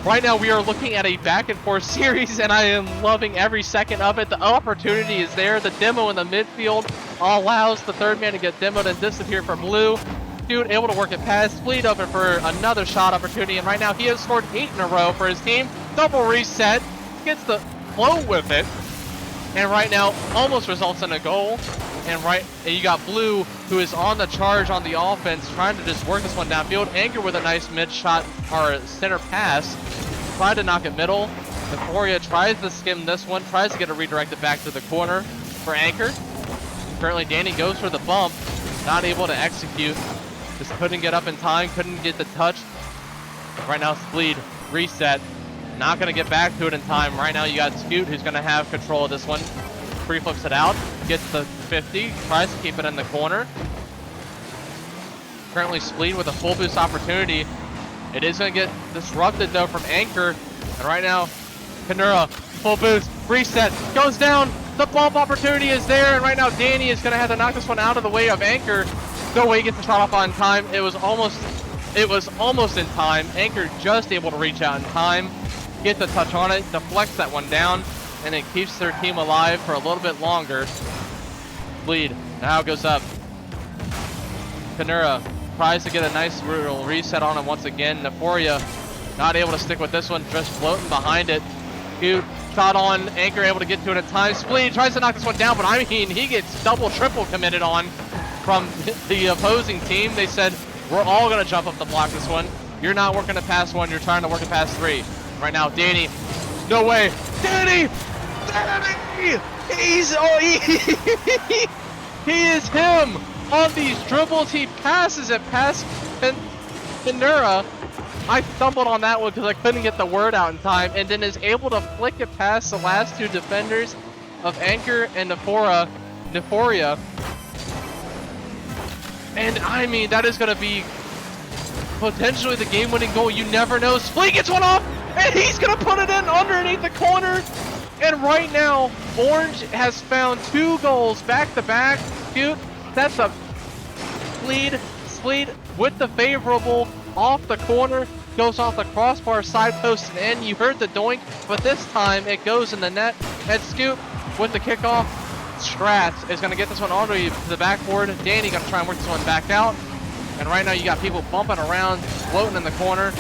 Right now, we are looking at a back and forth series, and I am loving every second of it. The opportunity is there. The demo in the midfield allows the third man to get demoed and disappear from Blue. Dude able to work it past. Spleed open for another shot opportunity, and right now he has scored 8 in a row for his team. Double reset. Gets the flow with it. And right now, almost results in a goal. And you got Blue, who is on the charge on the offense, trying to just work this one downfield. Anchor with a nice mid shot or center pass. Tried to knock it middle. Neforia tries to skim this one, tries to get it redirected back to the corner for Anchor. Currently, Danny goes for the bump, not able to execute. Just couldn't get up in time, couldn't get the touch. Right now, Spleed, reset. Not going to get back to it in time. Right now, you got Scoot, who's going to have control of this one. Free flips it out, gets the 50, tries to keep it in the corner. Currently, Spleed with a full boost opportunity. It is going to get disrupted, though, from Anchor. And right now, Kanura, full boost, reset, goes down. The bump opportunity is there. And right now, Danny is going to have to knock this one out of the way of Anchor. No way he gets the shot off on time. It was almost in time. Anchor just able to reach out in time, get the touch on it, deflects that one down, and it keeps their team alive for a little bit longer. Bleed now goes up. Kanura tries to get a nice little reset on it once again. Neforia not able to stick with this one, just floating behind it. Scoot shot on, Anchor able to get to it in time. Spleed tries to knock this one down, but I mean, he gets double, triple committed on from the opposing team. They said, we're all going to jump up the block this one. You're not working to pass one, you're trying to work it past three. Right now, Danny, no way. Danny! Danny! He is him on these dribbles. He passes it past Kanura. I stumbled on that one because I couldn't get the word out in time, and then is able to flick it past the last two defenders of Anchor and Neforia. And I mean, that is going to be potentially the game-winning goal. You never know. Spleed gets one off, and he's going to put it in underneath the corner. And right now, Orange has found 2 goals back-to-back. Scoot sets up Spleed with the favorable off the corner, goes off the crossbar, side post, and in. You heard the doink, but this time it goes in the net. And Scoot with the kickoff. Strats is going to get this one all the way to the backboard. Danny going to try and work this one back out. And right now you got people bumping around, floating in the corner.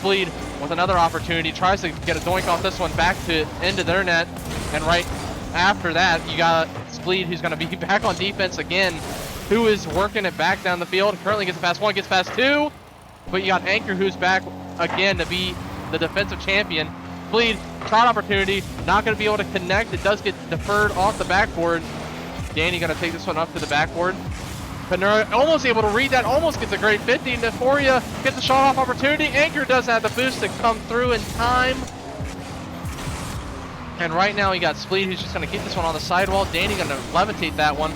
Spleed with another opportunity, tries to get a doink off this one back to into their net. And right after that, you got Spleed, who's going to be back on defense again, who is working it back down the field. Currently gets past 1, gets past 2. But you got Anchor, who's back again to be the defensive champion. Spleed, shot opportunity, not going to be able to connect. It does get deferred off the backboard. Danny going to take this one up to the backboard. Kanura almost able to read that, almost gets a great 50. Neforia gets a shot off opportunity. Anchor does have the boost to come through in time. And right now you got Spleed, who's just going to keep this one on the sidewall. Danny going to levitate that one.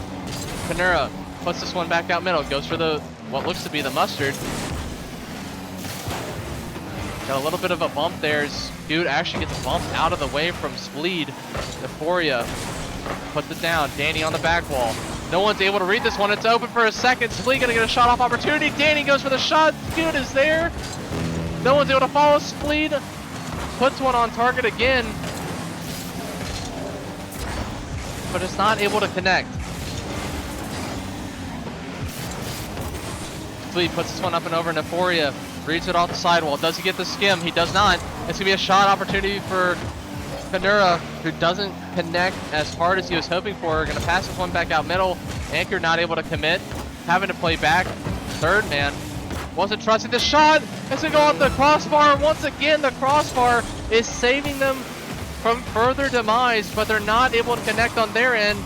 Kanura puts this one back out middle, goes for the what looks to be the mustard. Got a little bit of a bump there. Dude actually gets bumped out of the way from Spleed. Neforia puts it down. Danny on the back wall. No one's able to read this one. It's open for a second. Spleed gonna get a shot off opportunity. Danny goes for the shot. Scoot is there. No one's able to follow. Spleed puts one on target again, but it's not able to connect. Spleed puts this one up and over. Neforia reads it off the sidewall. Does he get the skim? He does not. It's gonna be a shot opportunity for Kanura, who doesn't connect as hard as he was hoping for. Gonna pass this one back out middle. Anchor not able to commit, having to play back. Third man wasn't trusting the shot. It's gonna go off the crossbar. Once again, the crossbar is saving them from further demise, but they're not able to connect on their end.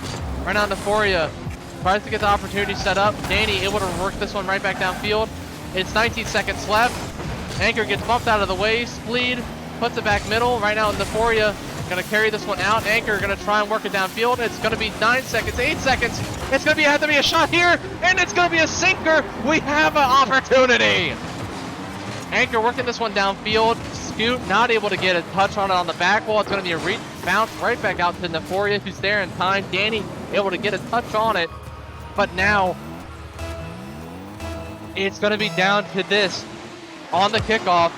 Right now, Neforia tries to get the opportunity set up. Danny able to work this one right back downfield. It's 19 seconds left. Anchor gets bumped out of the way. Spleed puts it back middle. Right now, Neforia gonna carry this one out. Anchor gonna try and work it downfield. It's gonna be 9 seconds, 8 seconds. It's gonna have to be a shot here, and it's gonna be a sinker. We have an opportunity. Anchor working this one downfield. Scoot not able to get a touch on it on the back wall. It's gonna be a bounce right back out to Neforia, who's there in time. Danny able to get a touch on it, but now it's going to be down to this on the kickoff.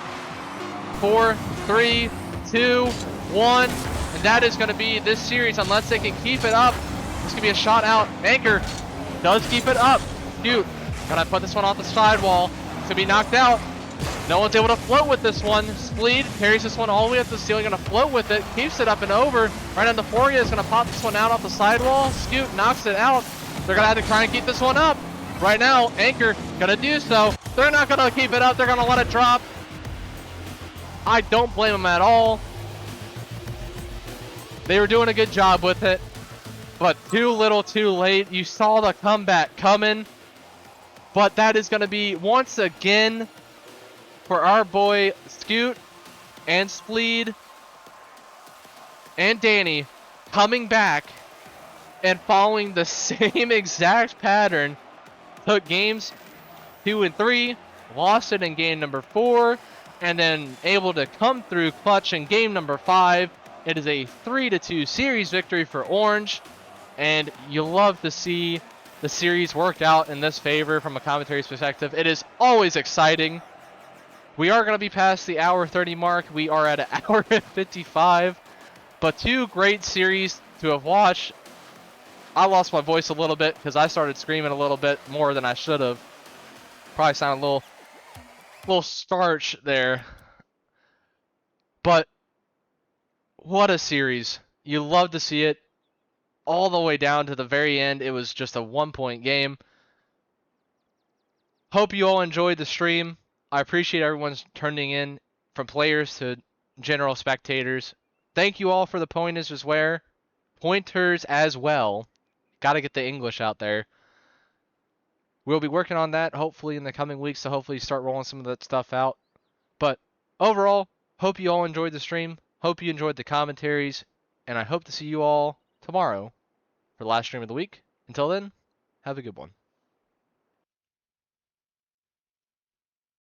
4, 3, 2, 1. And that is going to be this series unless they can keep it up. This could be a shot out. Anchor does keep it up. Scoot gonna put this one off the sidewall. It's going to be knocked out. No one's able to float with this one. Spleed carries this one all the way up to the ceiling. Going to float with it. Keeps it up and over. Right on Neforia is going to pop this one out off the sidewall. Scoot knocks it out. They're going to have to try and keep this one up. Right now, Anchor gonna do so. They're not gonna keep it up. They're gonna let it drop. I don't blame them at all. They were doing a good job with it, but too little too late. You saw the comeback coming, but that is gonna be, once again, for our boy Scoot and Spleed and Danny coming back and following the same exact pattern. Took games 2 and 3, lost it in game number 4, and then able to come through clutch in game number 5. It is a 3-2 series victory for Orange, and you love to see the series worked out in this favor from a commentary perspective. It is always exciting. We are going to be past the hour 30 mark. We are at an hour 55, but 2 great series to have watched. I lost my voice a little bit because I started screaming a little bit more than I should have. Probably sound a little starch there. But what a series. You love to see it all the way down to the very end. It was just a 1-point game. Hope you all enjoyed the stream. I appreciate everyone's turning in, from players to general spectators. Thank you all for the pointers as well. Got to get the English out there. We'll be working on that hopefully in the coming weeks to hopefully start rolling some of that stuff out. But overall, hope you all enjoyed the stream. Hope you enjoyed the commentaries. And I hope to see you all tomorrow for the last stream of the week. Until then, have a good one.